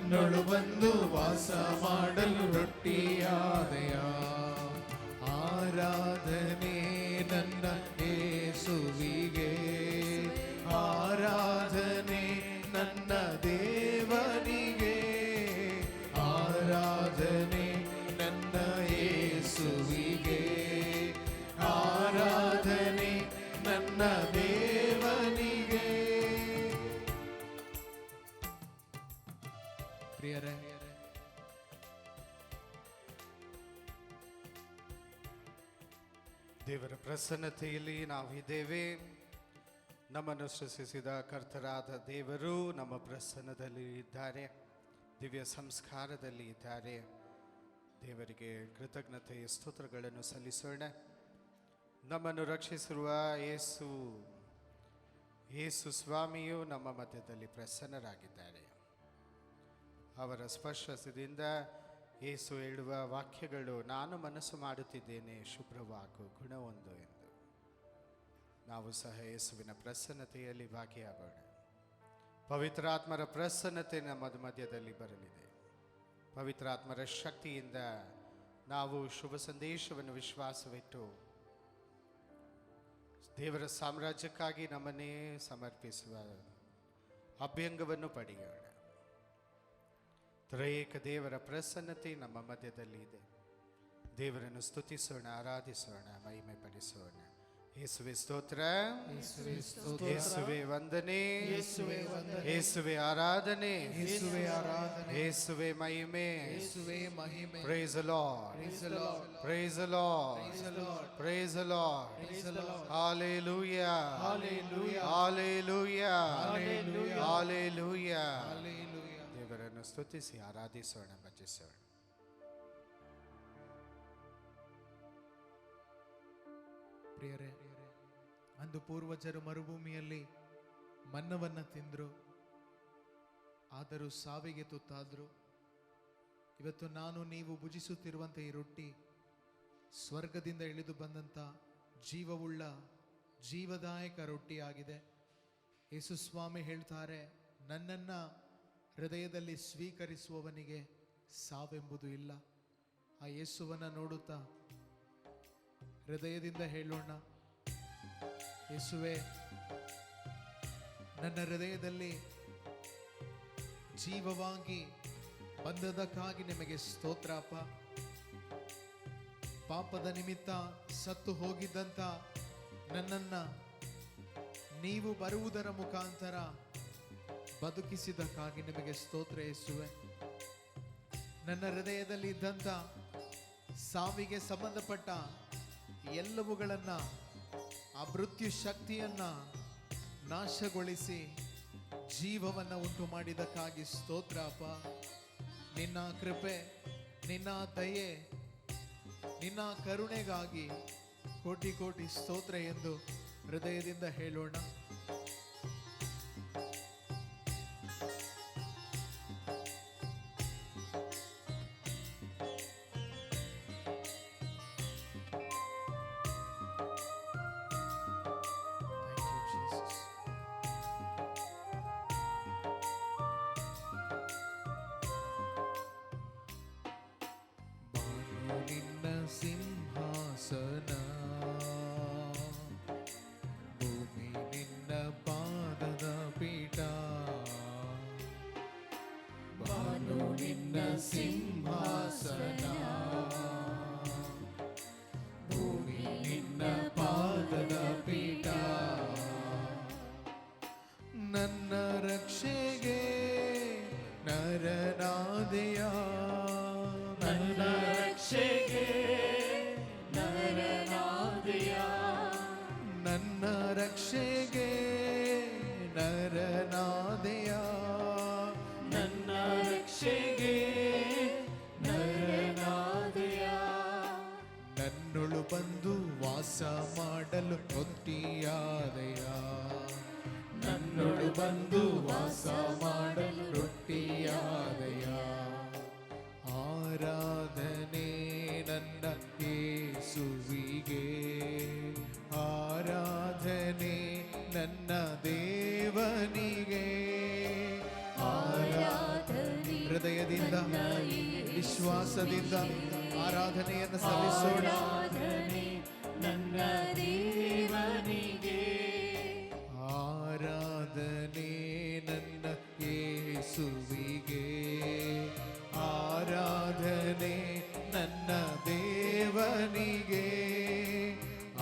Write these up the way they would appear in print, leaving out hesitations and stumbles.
ನನ್ನೊಳು ಬಂದು ವಾಸ ಮಾಡಲು ರೊಟ್ಟಿಯಾದೆಯ. ಆರಾಧನೆ ನನ್ನ ಯೇಸುವಿಗೆ, ಆರಾಧನೆ ನನ್ನ ದೇವನಿಗೆ, ಆರಾಧನೆ ನನ್ನ ಯೇಸುವಿಗೆ, ಆರಾಧನೆ ನನ್ನ ದೇವನಿಗೆ. ಪ್ರಿಯರೇ, ದೇವರ ಪ್ರಸನ್ನತೆಯಲ್ಲಿ ನಾವಿದ್ದೇವೆ. ನಮ್ಮನ್ನು ಸೃಷ್ಟಿಸಿದ ಕರ್ತರಾದ ದೇವರು ನಮ್ಮ ಪ್ರಸನ್ನದಲ್ಲಿ ಇದ್ದಾರೆ, ದಿವ್ಯ ಸಂಸ್ಕಾರದಲ್ಲಿ ಇದ್ದಾರೆ. ದೇವರಿಗೆ ಕೃತಜ್ಞತೆಯ ಸ್ತೋತ್ರಗಳನ್ನು ಸಲ್ಲಿಸೋಣ. ನಮ್ಮನ್ನು ರಕ್ಷಿಸಿರುವ ಯೇಸು ಸ್ವಾಮಿಯು ನಮ್ಮ ಮಧ್ಯದಲ್ಲಿ ಪ್ರಸನ್ನರಾಗಿದ್ದಾರೆ. ಅವರ ಸ್ಪರ್ಶದಿಂದ ಯೇಸು ಹೇಳುವ ವಾಕ್ಯಗಳು, ನಾನು ಮನಸ್ಸು ಮಾಡುತ್ತಿದ್ದೇನೆ, ಶುಭ್ರವಾಗು, ಗುಣವೊಂದು ಎಂದು. ನಾವು ಸಹ ಯೇಸುವಿನ ಪ್ರಸನ್ನತೆಯಲ್ಲಿ ಭಾಗಿಯಾಗೋಣ. ಪವಿತ್ರಾತ್ಮರ ಪ್ರಸನ್ನತೆ ನಮ್ಮ ಮಧ್ಯದಲ್ಲಿ ಬರಲಿದೆ. ಪವಿತ್ರಾತ್ಮರ ಶಕ್ತಿಯಿಂದ ನಾವು ಶುಭ ಸಂದೇಶವನ್ನು ವಿಶ್ವಾಸವಿಟ್ಟು ದೇವರ ಸಾಮ್ರಾಜ್ಯಕ್ಕಾಗಿ ನಮ್ಮನ್ನೇ ಸಮರ್ಪಿಸುವ ಅಭ್ಯಂಗವನ್ನು ಪಡೆಯೋಣ. ತ್ರಯೇಕ ದೇವರ ಪ್ರಸನ್ನತೆ ನಮ್ಮ ಮಧ್ಯದಲ್ಲಿ ಇದೆ. ದೇವರನ್ನು ಸ್ತುತಿಸೋಣ, ಆರಾಧಿಸೋಣ, ಮಹಿಮೆ ಪಡಿಸೋಣ. ಯೇಸುವೆ ಸ್ತೋತ್ರ, ಯೇಸುವೆ ವಂದನೆ, ಯೇಸುವೆ ಆರಾಧನೆ, ಯೇಸುವೆ ಮಹಿಮೆ. Praise the Lord, praise the Lord, praise the Lord. Hallelujah, hallelujah, hallelujah. ದೇವರನ್ನು ಸ್ತುತಿಸಿ ಆರಾಧಿಸೋಣ, ಭಜಿಸೋಣ. ಪ್ರಿಯರೇ, ಅಂದು ಪೂರ್ವಜರು ಮರುಭೂಮಿಯಲ್ಲಿ ಮನ್ನವನ್ನು ತಿಂದರು, ಆದರೂ ಸಾವಿಗೆ ತುತ್ತಾದರು. ಇವತ್ತು ನಾನು ನೀವು ಭುಜಿಸುತ್ತಿರುವಂಥ ಈ ರೊಟ್ಟಿ ಸ್ವರ್ಗದಿಂದ ಇಳಿದು ಬಂದಂಥ ಜೀವವುಳ್ಳ ಜೀವದಾಯಕ ರೊಟ್ಟಿಯಾಗಿದೆ. ಯೇಸು ಸ್ವಾಮಿ ಹೇಳ್ತಾರೆ, ನನ್ನನ್ನು ಹೃದಯದಲ್ಲಿ ಸ್ವೀಕರಿಸುವವನಿಗೆ ಸಾವೆಂಬುದು ಇಲ್ಲ. ಆ ಯೇಸುವನ್ನು ನೋಡುತ್ತಾ ಹೃದಯದಿಂದ ಹೇಳೋಣ, ಯೇಸುವೆ, ನನ್ನ ಹೃದಯದಲ್ಲಿ ಜೀವವಾಗಿ ಬಂದದಕ್ಕಾಗಿ ನಿಮಗೆ ಸ್ತೋತ್ರಪ್ಪ. ಪಾಪದ ನಿಮಿತ್ತ ಸತ್ತು ಹೋಗಿದ್ದಂಥ ನನ್ನನ್ನು ನೀವು ಬರುವುದರ ಮುಖಾಂತರ ಬದುಕಿಸಿದಕ್ಕಾಗಿ ನಿಮಗೆ ಸ್ತೋತ್ರ ಯೇಸುವೆ. ನನ್ನ ಹೃದಯದಲ್ಲಿ ಇದ್ದಂಥ ಸಾವಿಗೆ ಸಂಬಂಧಪಟ್ಟ ಎಲ್ಲವುಗಳನ್ನು, ಆ ಮೃತ್ಯು ಶಕ್ತಿಯನ್ನು ನಾಶಗೊಳಿಸಿ ಜೀವವನ್ನು ಉಂಟು ಮಾಡಿದಕ್ಕಾಗಿ ಸ್ತೋತ್ರ ಅಪ್ಪ. ನಿನ್ನ ಕೃಪೆ, ನಿನ್ನ ದಯೆ, ನಿನ್ನ ಕರುಣೆಗಾಗಿ ಕೋಟಿ ಕೋಟಿ ಸ್ತೋತ್ರ ಎಂದು ಹೃದಯದಿಂದ ಹೇಳೋಣ. ನಿನ್ನ ಸಿಂಹಾಸನ, ಭೂಮಿ ನಿನ್ನ ಪಾದದ ಪೀಠ. ಬಾನು ನಿನ್ನ ಸಿಂಹಾಸನ, ಭೂಮಿ ನಿನ್ನ ಪಾದದ ಪೀಠ. ನನ್ನ ರಕ್ಷೆಗೆ ನರನಾದೆಯ, ನನ್ನ ರಕ್ಷೆಗೆ ನರನಾದೆಯ, ನನ್ನ ರಕ್ಷೆಗೆ ನರನಾದೆಯ, ನನ್ನ ರಕ್ಷೆಗೆ ನರನಾದೆಯ. ನನ್ನೊಳು ಬಂದು ವಾಸ ಮಾಡಲು ರೊಟ್ಟಿಯಾದೆಯ, ನನ್ನೊಳು ಬಂದು ವಾಸ ಮಾಡಲು ರೊಟ್ಟಿಯಾದೆಯ. ಹೃದಯದಿಂದ ವಿಶ್ವಾಸದಿಂದ ಆರಾಧನೆಯನ್ನು ಸಲ್ಲಿಸೋಣ. ನನ್ನ ದೇವನಿಗೆ ಆರಾಧನೆ ನನ್ನ ಯೇಸುವಿಗೆ, ಆರಾಧನೆ ನನ್ನ ದೇವನಿಗೆ,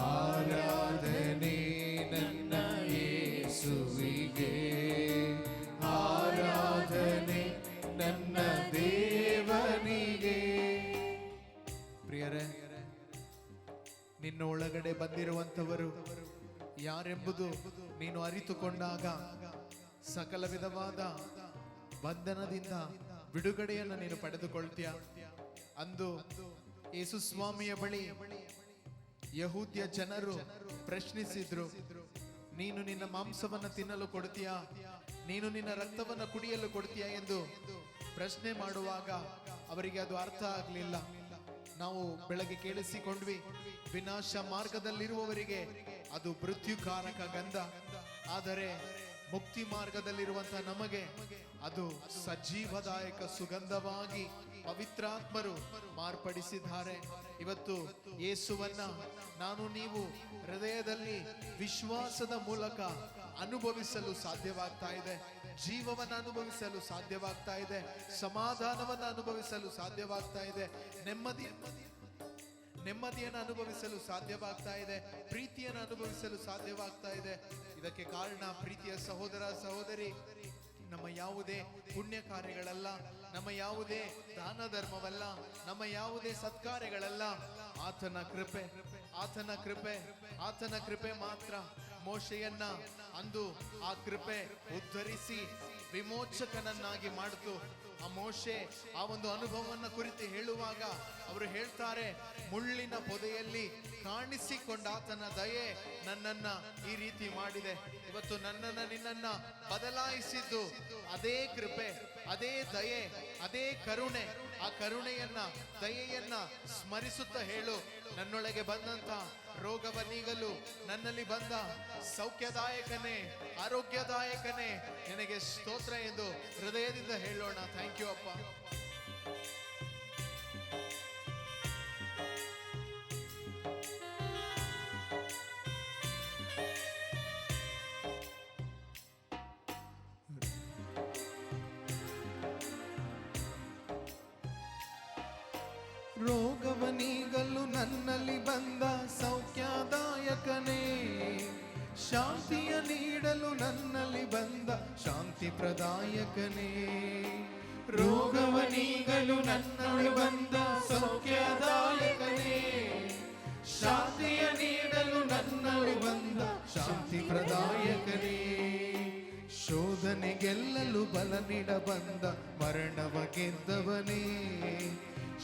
ಆರಾಧನೆ ನನ್ನ ಯೇಸುವಿಗೆ, ಆರಾಧನೆ ನನ್ನ ದೇವನಿಗೆ. ಪ್ರಿಯರೇ, ನಿನ್ನ ಒಳಗಡೆ ಬಂದಿರುವಂತವರು ಯಾರೆಂಬುದು ನೀನು ಅರಿತುಕೊಂಡಾಗ ಸಕಲ ವಿಧವಾದ ಬಂಧನದಿಂದ ಬಿಡುಗಡೆಯನ್ನು ನೀನು ಪಡೆದುಕೊಳ್ತೀಯ. ಅಂದು ಯೇಸು ಸ್ವಾಮಿಯ ಬಳಿ ಯಹೂದ್ಯ ಜನರು ಪ್ರಶ್ನಿಸಿದ್ರು, ನೀನು ನಿನ್ನ ಮಾಂಸವನ್ನು ತಿನ್ನಲು ಕೊಡ್ತೀಯಾ, ನೀನು ನಿನ್ನ ರಕ್ತವನ್ನು ಕುಡಿಯಲು ಕೊಡ್ತೀಯಾ ಎಂದು ಪ್ರಶ್ನೆ ಮಾಡುವಾಗ ಅವರಿಗೆ ಅದು ಅರ್ಥ ಆಗಲಿಲ್ಲ. ನಾವು ಬೆಳಗ್ಗೆ ಕೇಳಿಸಿಕೊಂಡ್ವಿ, ವಿನಾಶ ಮಾರ್ಗದಲ್ಲಿರುವವರಿಗೆ ಅದು ಮೃತ್ಯುಕಾರಕ ಗಂಧ, ಆದರೆ ಮುಕ್ತಿ ಮಾರ್ಗದಲ್ಲಿರುವಂತಹ ನಮಗೆ ಅದು ಸಜೀವದಾಯಕ ಸುಗಂಧವಾಗಿ ಪವಿತ್ರಾತ್ಮರು ಮಾರ್ಪಡಿಸಿದ್ದಾರೆ. ಇವತ್ತು ಯೇಸುವನ್ನ ನಾನು ನೀವು ಹೃದಯದಲ್ಲಿ ವಿಶ್ವಾಸದ ಮೂಲಕ ಅನುಭವಿಸಲು ಸಾಧ್ಯವಾಗ್ತಾ ಇದೆ. ಜೀವವನ್ನು ಅನುಭವಿಸಲು ಸಾಧ್ಯವಾಗ್ತಾ ಇದೆ, ಸಮಾಧಾನವನ್ನು ಅನುಭವಿಸಲು ಸಾಧ್ಯವಾಗ್ತಾ ಇದೆ, ನೆಮ್ಮದಿಯನ್ನು ಅನುಭವಿಸಲು ಸಾಧ್ಯವಾಗ್ತಾ ಇದೆ, ಪ್ರೀತಿಯನ್ನು ಅನುಭವಿಸಲು ಸಾಧ್ಯವಾಗ್ತಾ ಇದೆ. ಇದಕ್ಕೆ ಕಾರಣ ಪ್ರೀತಿಯ ಸಹೋದರ ಸಹೋದರಿ, ನಮ್ಮ ಯಾವುದೇ ಪುಣ್ಯ ಕಾರ್ಯಗಳಲ್ಲ, ನಮ್ಮ ಯಾವುದೇ ದಾನ ಧರ್ಮವಲ್ಲ, ನಮ್ಮ ಯಾವುದೇ ಸತ್ಕಾರ್ಯಗಳಲ್ಲ, ಆತನ ಕೃಪೆ, ಆತನ ಕೃಪೆ, ಆತನ ಕೃಪೆ ಮಾತ್ರ. ಮೋಶೆಯನ್ನ ಅಂದು ಆ ಕೃಪೆ ಉದ್ಧರಿಸಿ ವಿಮೋಚಕನನ್ನಾಗಿ ಮಾಡಿತು. ಆ ಮೋಶೆ ಆ ಒಂದು ಅನುಭವವನ್ನು ಕುರಿತು ಹೇಳುವಾಗ ಅವರು ಹೇಳ್ತಾರೆ, ಮುಳ್ಳಿನ ಪೊದೆಯಲ್ಲಿ ಕಾಣಿಸಿಕೊಂಡ ಆತನ ದಯೆ ನನ್ನನ್ನ ಈ ರೀತಿ ಮಾಡಿದೆ. ಇವತ್ತು ನನ್ನನ್ನ ನಿನ್ನನ್ನ ಬದಲಾಯಿಸಿದ್ದು ಅದೇ ಕೃಪೆ, ಅದೇ ದಯೆ, ಅದೇ ಕರುಣೆ. ಆ ಕರುಣೆಯನ್ನ, ದಯೆಯನ್ನ ಸ್ಮರಿಸುತ್ತಾ ಹೇಳು, ನನ್ನೊಳಗೆ ಬಂದಂತ ರೋಗವ ನೀಗಲು ನನ್ನಲ್ಲಿ ಬಂದ ಸೌಖ್ಯದಾಯಕನೇ, ಆರೋಗ್ಯದಾಯಕನೇ ನಿನಗೆ ಸ್ತೋತ್ರ ಎಂದು ಹೃದಯದಿಂದ ಹೇಳೋಣ. ಥ್ಯಾಂಕ್ ಯು ಅಪ್ಪ. ರೋಗವ ನೀಗಲು ನನ್ನಲ್ಲಿ ಬಂದ ಸೌಖ್ಯದಾಯಕನೇ, ಶಾಂತಿಯ ನೀಡಲು ನನ್ನಲ್ಲಿ ಬಂದ ಶಾಂತಿ ಪ್ರದಾಯಕನೇ. ರೋಗವ ನೀಗಲು ನನ್ನಲ್ಲಿ ಬಂದ ಸೌಖ್ಯದಾಯಕನೇ, ಶಾಂತಿಯ ನೀಡಲು ನನ್ನಲ್ಲಿ ಬಂದ ಶಾಂತಿ ಪ್ರದಾಯಕನೇ. ಶೋಧನೆ ಗೆಲ್ಲಲು ಬಲ ನೀಡ ಬಂದ ಮರಣವ ಗೆದ್ದವನೇ,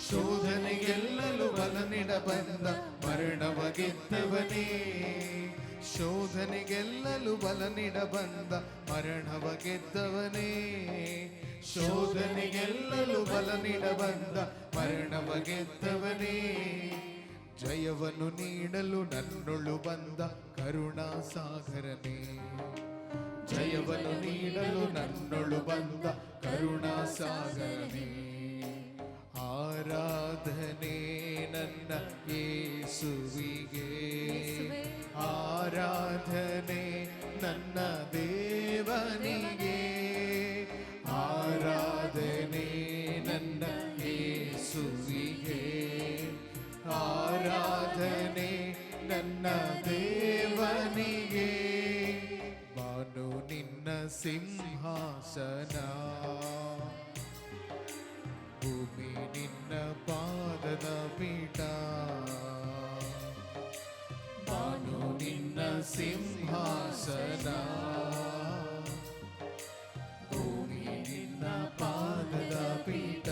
ಶೋಧನೆ ಗೆಲ್ಲಲು ಬಲ ನೀಡ ಬಂದ ಮರಣವ ಗೆದ್ದವನೇ, ಶೋಧನೆ ಗೆಲ್ಲಲು ಬಲ ನೀಡ ಬಂದ ಮರಣವ ಗೆದ್ದವನೇ, ಶೋಧನೆ ಗೆಲ್ಲಲು ಬಲ ನೀಡ ಬಂದ ಮರಣವ ಗೆದ್ದವನೇ. ಜಯವನ್ನು ನೀಡಲು ನನ್ನೊಳು ಬಂದ ಕರುಣಾ ಸಾಗರನೇ, ಜಯವನ್ನು ನೀಡಲು ನನ್ನೊಳು ಬಂದ ಕರುಣಾ ಸಾಗರನೇ. ಆರಾಧನೆ ನನ್ನ ಯೇಸುವಿಗೆ, ಆರಾಧನೆ ನನ್ನ ದೇವನಿಗೆ, ಆರಾಧನೆ ನನ್ನ ಯೇಸುವಿಗೆ, ಆರಾಧನೆ ನನ್ನ ದೇವನಿಗೆ. ಬಾನು ನಿನ್ನ ಸಿಂಹಾಸನ, ಭೂಮಿ ನಿನ್ನ ಪಾದದ ಪೀಠ, ಬಾನು ನಿನ್ನ ಸಿಂಹಾಸನ, ಭೂಮಿ ನಿನ್ನ ಪಾದದ ಪೀಠ.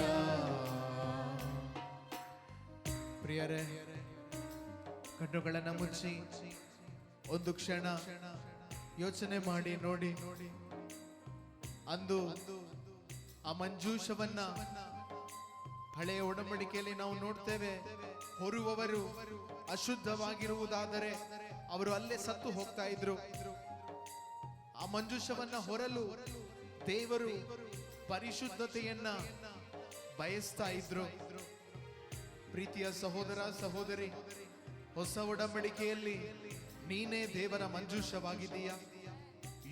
ಪ್ರಿಯರೇ, ಕಣ್ಣುಗಳನ್ನು ಮುಚ್ಚಿ ಒಂದು ಕ್ಷಣ ಯೋಚನೆ ಮಾಡಿ ನೋಡಿ. ಅಂದು ಆ ಮಂಜೂಷವನ್ನ ಹಳೆಯ ಒಡಂಬಡಿಕೆಯಲ್ಲಿ ನಾವು ನೋಡ್ತೇವೆ. ಹೊರುವವರು ಅಶುದ್ಧವಾಗಿರುವುದಾದರೆ ಅವರು ಅಲ್ಲೇ ಸತ್ತು ಹೋಗ್ತಾ ಇದ್ರು. ಆ ಮಂಜೂಷವನ್ನ ಹೊರಲು ದೇವರು ಪರಿಶುದ್ಧತೆಯನ್ನ ಬಯಸ್ತಾ ಇದ್ರು. ಪ್ರೀತಿಯ ಸಹೋದರ ಸಹೋದರಿ, ಹೊಸ ಒಡಂಬಡಿಕೆಯಲ್ಲಿ ನೀನೇ ದೇವರ ಮಂಜೂಷವಾಗಿದ್ದೀಯಾ.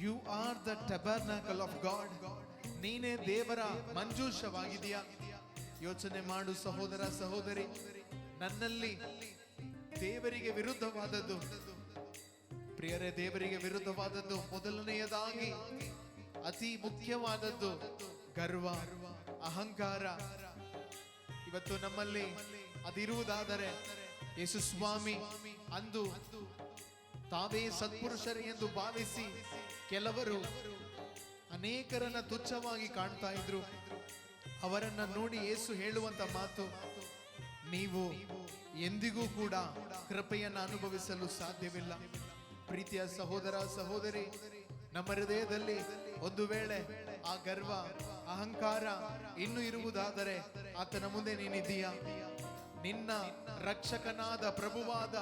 You are the tabernacle of God. ನೀನೇ ದೇವರ ಮಂಜೂಷವಾಗಿದ್ದೀಯಾ. ಯೋಚನೆ ಮಾಡು ಸಹೋದರ ಸಹೋದರಿ, ನನ್ನಲ್ಲಿ ದೇವರಿಗೆ ವಿರುದ್ಧವಾದದ್ದು, ಪ್ರಿಯರೇ, ದೇವರಿಗೆ ವಿರುದ್ಧವಾದದ್ದು ಮೊದಲನೆಯದಾಗಿ ಅತಿ ಮುಖ್ಯವಾದದ್ದು ಗರ್ವ, ಅಹಂಕಾರ. ಇವತ್ತು ನಮ್ಮಲ್ಲಿ ಅದಿರುವುದಾದರೆ, ಯೇಸು ಸ್ವಾಮಿ ಅಂದು ತಾವೇ ಸತ್ಪುರುಷರು ಎಂದು ಭಾವಿಸಿ ಕೆಲವರು ಅನೇಕರನ್ನ ತುಚ್ಛವಾಗಿ ಕಾಣ್ತಾ ಇದ್ರು. ಅವರನ್ನ ನೋಡಿ ಯೇಸು ಹೇಳುವಂತ ಮಾತು, ನೀವು ಎಂದಿಗೂ ಕೂಡ ಕೃಪೆಯನ್ನು ಅನುಭವಿಸಲು ಸಾಧ್ಯವಿಲ್ಲ. ಪ್ರೀತಿಯ ಸಹೋದರ ಸಹೋದರಿ, ನಮ್ಮ ಹೃದಯದಲ್ಲಿ ಒಂದು ವೇಳೆ ಆ ಗರ್ವ, ಅಹಂಕಾರ ಇನ್ನೂ ಇರುವುದಾದರೆ ಆತನ ಮುಂದೆ ನೀನಿದ್ದೀಯಾ? ನಿನ್ನ ರಕ್ಷಕನಾದ ಪ್ರಭುವಾದ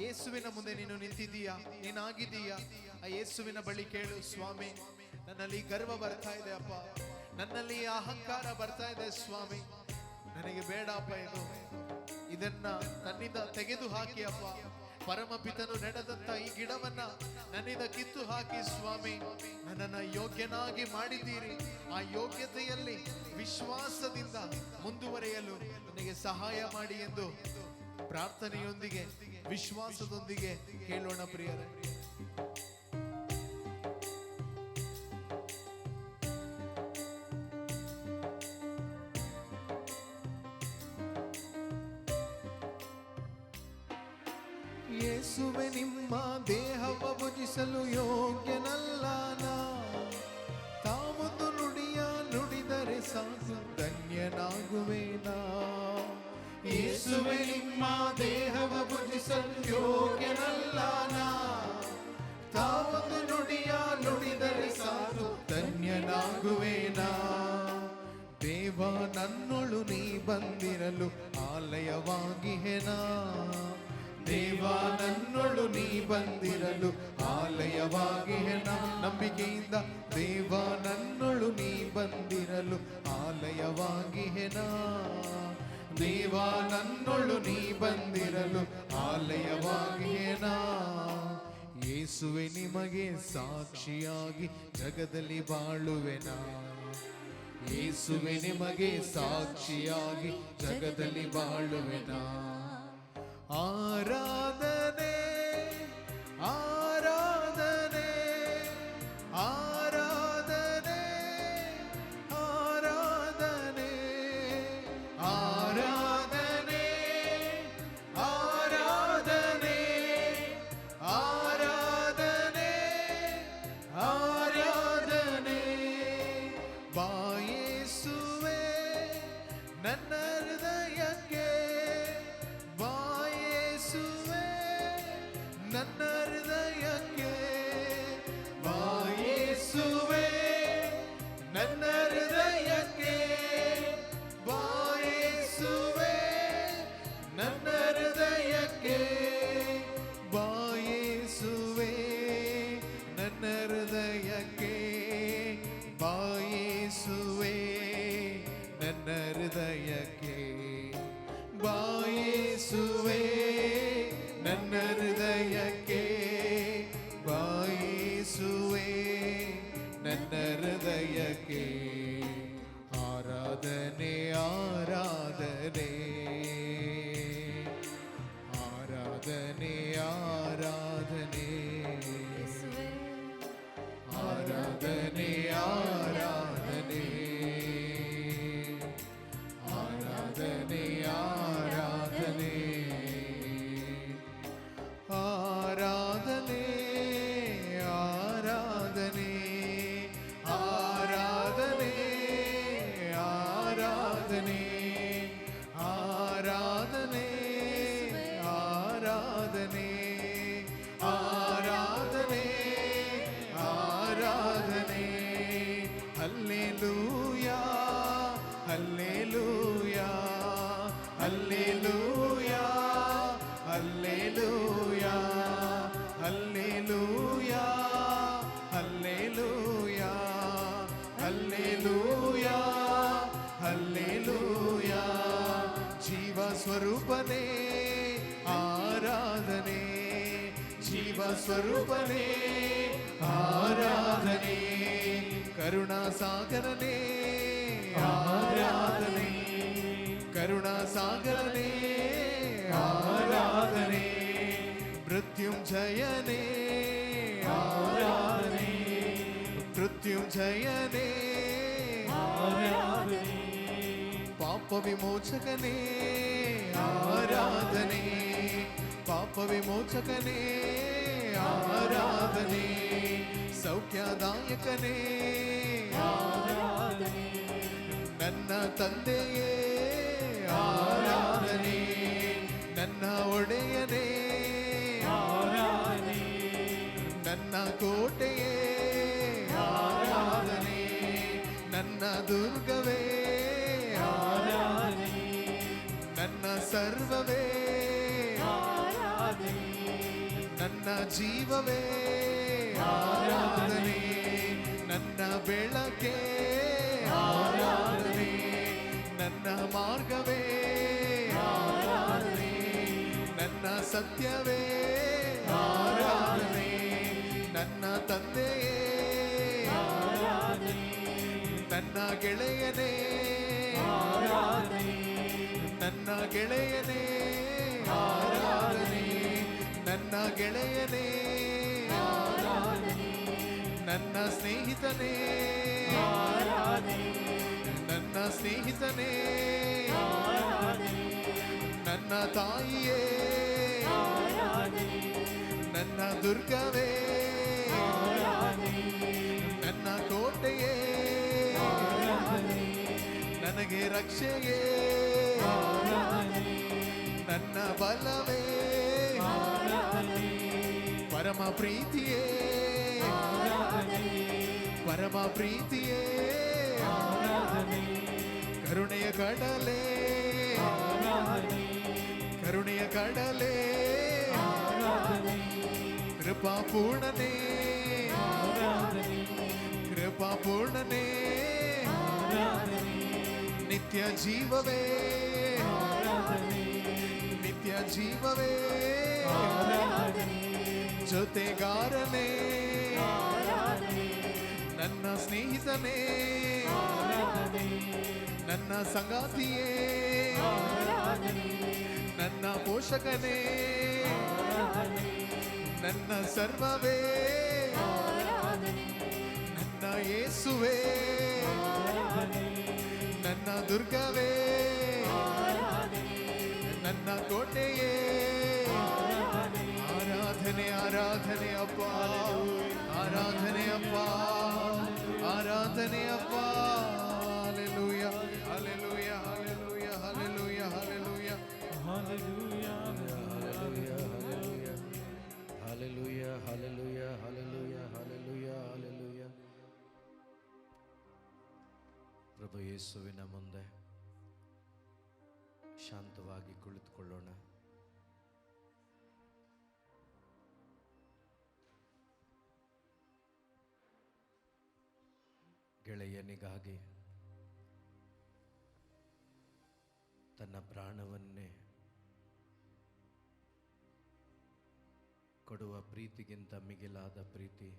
ಯೇಸುವಿನ ಮುಂದೆ ನೀನು ನಿಂತಿದ್ದೀಯಾ? ನೀನಾಗಿದ್ದೀಯಾ? ಆ ಯೇಸುವಿನ ಬಳಿ ಕೇಳು, ಸ್ವಾಮಿ, ನನ್ನಲ್ಲಿ ಗರ್ವ ಬರ್ತಾ ಇದೆ ಅಪ್ಪ, ನನ್ನಲ್ಲಿ ಅಹಂಕಾರ ಬರ್ತಾ ಇದೆ ಸ್ವಾಮಿ, ನನಗೆ ಬೇಡಪ್ಪ, ಇದನ್ನ ನನ್ನಿಂದ ತೆಗೆದು ಹಾಕಿ ಅಪ್ಪ. ಪರಮಪಿತನು ನೆಡದಂತ ಈ ಗಿಡವನ್ನ ನನ್ನಿಂದ ಕಿತ್ತು ಹಾಕಿ ಸ್ವಾಮಿ, ನನ್ನನ್ನ ಯೋಗ್ಯನಾಗಿ ಮಾಡಿದ್ದೀರಿ. ಆ ಯೋಗ್ಯತೆಯಲ್ಲಿ ವಿಶ್ವಾಸದಿಂದ ಮುಂದುವರಿಯಲು ನನಗೆ ಸಹಾಯ ಮಾಡಿ ಎಂದು ಪ್ರಾರ್ಥನೆಯೊಂದಿಗೆ, ವಿಶ್ವಾಸದೊಂದಿಗೆ ಹೇಳೋಣ ಪ್ರಿಯರೇ. ಯೇಸುವೆ, ನಿಮ್ಮ ದೇಹವ ಭುಜಿಸಲು ಯೋಗ್ಯನಲ್ಲ ನಾ. ತಾವೊಂದು ನುಡಿಯ ನುಡಿದರೆ ಸಾಕು, ಧನ್ಯನಾಗುವೆನಾ. ಯೇಸುವೆ, ನಿಮ್ಮ ದೇಹವ ಭುಜಿಸಲು ಯೋಗ್ಯನಲ್ಲ ನಾ. ತಾವೊಂದು ನುಡಿಯ ನುಡಿದರೆ ಸಾಕು, ಧನ್ಯನಾಗುವೆನಾ. ದೇವ, ನನ್ನೊಳು ನೀ ಬಂದಿರಲು ಆಲಯವಾಗಿಹೆನಾ. ದೇವ, ನನ್ನೊಳು ನೀ ಬಂದಿರಲು ಆಲಯವಾಗಿಹೆನಾ. ನಂಬಿಕೆಯಿಂದ ದೇವ, ನನ್ನೊಳು ನೀ ಬಂದಿರಲು ಆಲಯವಾಗಿಹೆನಾ. ದೇವ, ನನ್ನೊಳು ನೀ ಬಂದಿರಲು ಆಲಯವಾಗಿಹೆನಾ. ಯೇಸುವೆ, ನಿಮಗೆ ಸಾಕ್ಷಿಯಾಗಿ ಜಗದಲ್ಲಿ ಬಾಳುವೆನಾ. ಯೇಸುವೆ, ನಿಮಗೆ ಸಾಕ್ಷಿಯಾಗಿ ಜಗದಲ್ಲಿ ಬಾಳುವೆನಾ. ಆರಾಧನೆ, ಆರಾಧನೆ, ಆರಾಧನೆ, ಆರಾಧನೆ, ಆರಾಧನೆ, ಆರಾಧನೆ, ಆರಾಧನೆ, ಆರಾಧನೆ. ಬಾ ಯೇಸುವೆ ನನ್ನ ಹೃದಯಕ್ಕೆ, ಬಾ ಯೇಸುವೆ ನನ್ನ ಹೃದಯಕ್ಕೆ, ಬಾ ಯೇಸುವೆ ನನ್ನ ಹೃದಯಕ್ಕೆ, ಬಾ ಯೇಸುವೆ ನನ್ನ ಹೃದಯಕ್ಕೆ, ಬಾ ಯೇಸುವೆ ನನ್ನ ಹೃದಯಕ್ಕೆ, ಬಾ ಯೇಸುವೆ ನನ್ನ ಹೃದಯಕ್ಕೆ, ಬಾ ಯೇಸುವೆ ನನ್ನ ಹೃದಯಕ್ಕೆ, ಬಾ ಯೇಸುವೆ ನನ್ನ ಹೃದಯಕ್ಕೆ. ಆರಾಧನೆ, ಆರಾಧನೆ, ಆರಾಧನೆ, ಆರಾಧನೆ, ಆರಾಧನೆ, ಆರಾಧನೆ, ಆರಾಧನೆ, ಆರಾಧನೆ, ಆರಾಧನೆ, ಆರಾಧನೆ, ಆರಾಧನೆ, ಆರಾಧನೆ, ಆರಾಧನೆ, ಆರಾಧನೆ, ಆರಾಧನೆ, ಆರಾಧನೆ. Hallelujah, hallelujah, hallelujah, hallelujah, hallelujah, hallelujah, hallelujah, ಸ್ವರೂಪನೇ ಆರಾಧನೆ, ಜೀವ ಸ್ವರೂಪನೇ ಆರಾಧನೆ, ಕರುಣಾ ಸಾಗರನೇ ಆರಾಧನೆ, ಕರುಣಾ ಸಾಗರನೇ ಆರಾಧನೆ, ಮೃತ್ಯುಂಜಯನೇ ಆರಾಧನೆ, ಮೃತ್ಯುಂಜಯನೇ ಆರಾಧನೆ, ಪಾಪ ವಿಮೋಚಕನೇ ಆರಾಧನೆ, ಪಾಪ ವಿಮೋಚಕನೇ ಆರಾಧನೆ, ಸೌಖ್ಯದಾಯಕನೇ ಆರಾಧನೆ, ನನ್ನ ತಂದೆಯೇ ಆರಾಧನೆ, ನನ್ನ ಒಡೆಯನೇ ಆರಾಧನೆ, ನನ್ನ ಕೋಟೆಯೇ ಆರಾಧನೆ, ನನ್ನ ದುರ್ಗವೇ ಆರಾಧನೆ, ನನ್ನ ಸರ್ವವೇ ಆರಾಧನೆ, ನನ್ನ ಜೀವವೇ ಆರಾಧನೆ, ನನ್ನ ಬೆಳಕೆ ಆರಾಧನೆ, ನನ್ನ ಮಾರ್ಗವೇ ಆರಾಧನೆ, ನನ್ನ ಸತ್ಯವೇ ಆರಾಧನೆ, ನನ್ನ ತಂದೆಯೇ ಆರಾಧನೆ, ನನ್ನ ಗೆಳೆಯನೇ ಆರಾಧನೆ, ನನ್ನ ಗೆಳೆಯನೇ ಆರಾಧನೆ, ನನ್ನ ಗೆಳೆಯನೇ ಆರಾಧನೆ, ನನ್ನ ಸ್ನೇಹಿತನೇ ಆರಾಧನೆ, ನನ್ನ ಸ್ನೇಹಿತನೇ ಆರಾಧನೆ, ನನ್ನ ತಾಯಿಯೇ ಆರಾಧನೆ, ನನ್ನ ದುರ್ಗವೇ ಆರಾಧನೆ, ನನ್ನ ಕೋಟೆಯೇ ಆರಾಧನೆ, ನನಗೆ ರಕ್ಷೆಯೇ ಆರಾಧನೆ, ನನ್ನ ಬಲವೇ ಆರಾಧನೆ, ಪರಮ ಪ್ರೀತಿಯೇ ಆರಾಧನೆ, ಪರಮ ಪ್ರೀತಿಯೇ ಆರಾಧನೆ, ಕರುಣೆಯ ಕಡಲೆ ಆರಾಧನೆ, ಕರುಣೆಯ ಕಡಲೆ ಆರಾಧನೆ, ಕೃಪಾಪೂರ್ಣನೇ ಆರಾಧನೆ, ಕೃಪಾಪೂರ್ಣನೇ ಆರಾಧನೆ, ನಿತ್ಯ ಜೀವವೇ ಆರಾಧನೆ, ನಿತ್ಯ ಜೀವವೇ ಆರಾಧನೆ, ಜೊತೆಗಾರನೇ ಆರಾಧನೆ, ನನ್ನ ಸ್ನೇಹಿತನೇ ಆರಾಧನೆ, ನನ್ನ ಸಂಗಾತಿಯೇ ಆರಾಧನೆ, ನನ್ನ ಪೋಷಕನೇ ಆರಾಧನೆ, ನನ್ನ ಸರ್ವವೇ ಆರಾಧನೆ, ನನ್ನ ಯೇಸುವೇ ಆರಾಧನೆ, ನನ್ನ ದುರ್ಗವೇ ಆರಾಧನೆ, ನನ್ನ ಕೋಟೆಯೇ ಆರಾಧನೆ, ಆರಾಧನೆ ಆರಾಧನೆ ಅಪ್ಪ, ಆರಾಧನೆ ಅಪ್ಪ, ಆರಾಧನೆ ಅಪ್ಪ, hallelujah hallelujah hallelujah hallelujah hallelujah Hallelujah. Hallelujah, hallelujah, hallelujah, hallelujah, hallelujah. ಪ್ರಭು ಯೇಸುವಿನ ಮುಂದೆ ಶಾಂತವಾಗಿ ಕುಳಿತುಕೊಳ್ಳೋಣ. ಗೆಳೆಯನಿಗಾಗಿ ತನ್ನ ಪ್ರಾಣವನ್ನೇ ಕೊಡುವ ಪ್ರೀತಿಗಿಂತ ಮಿಗಿಲಾದ ಪ್ರೀತಿ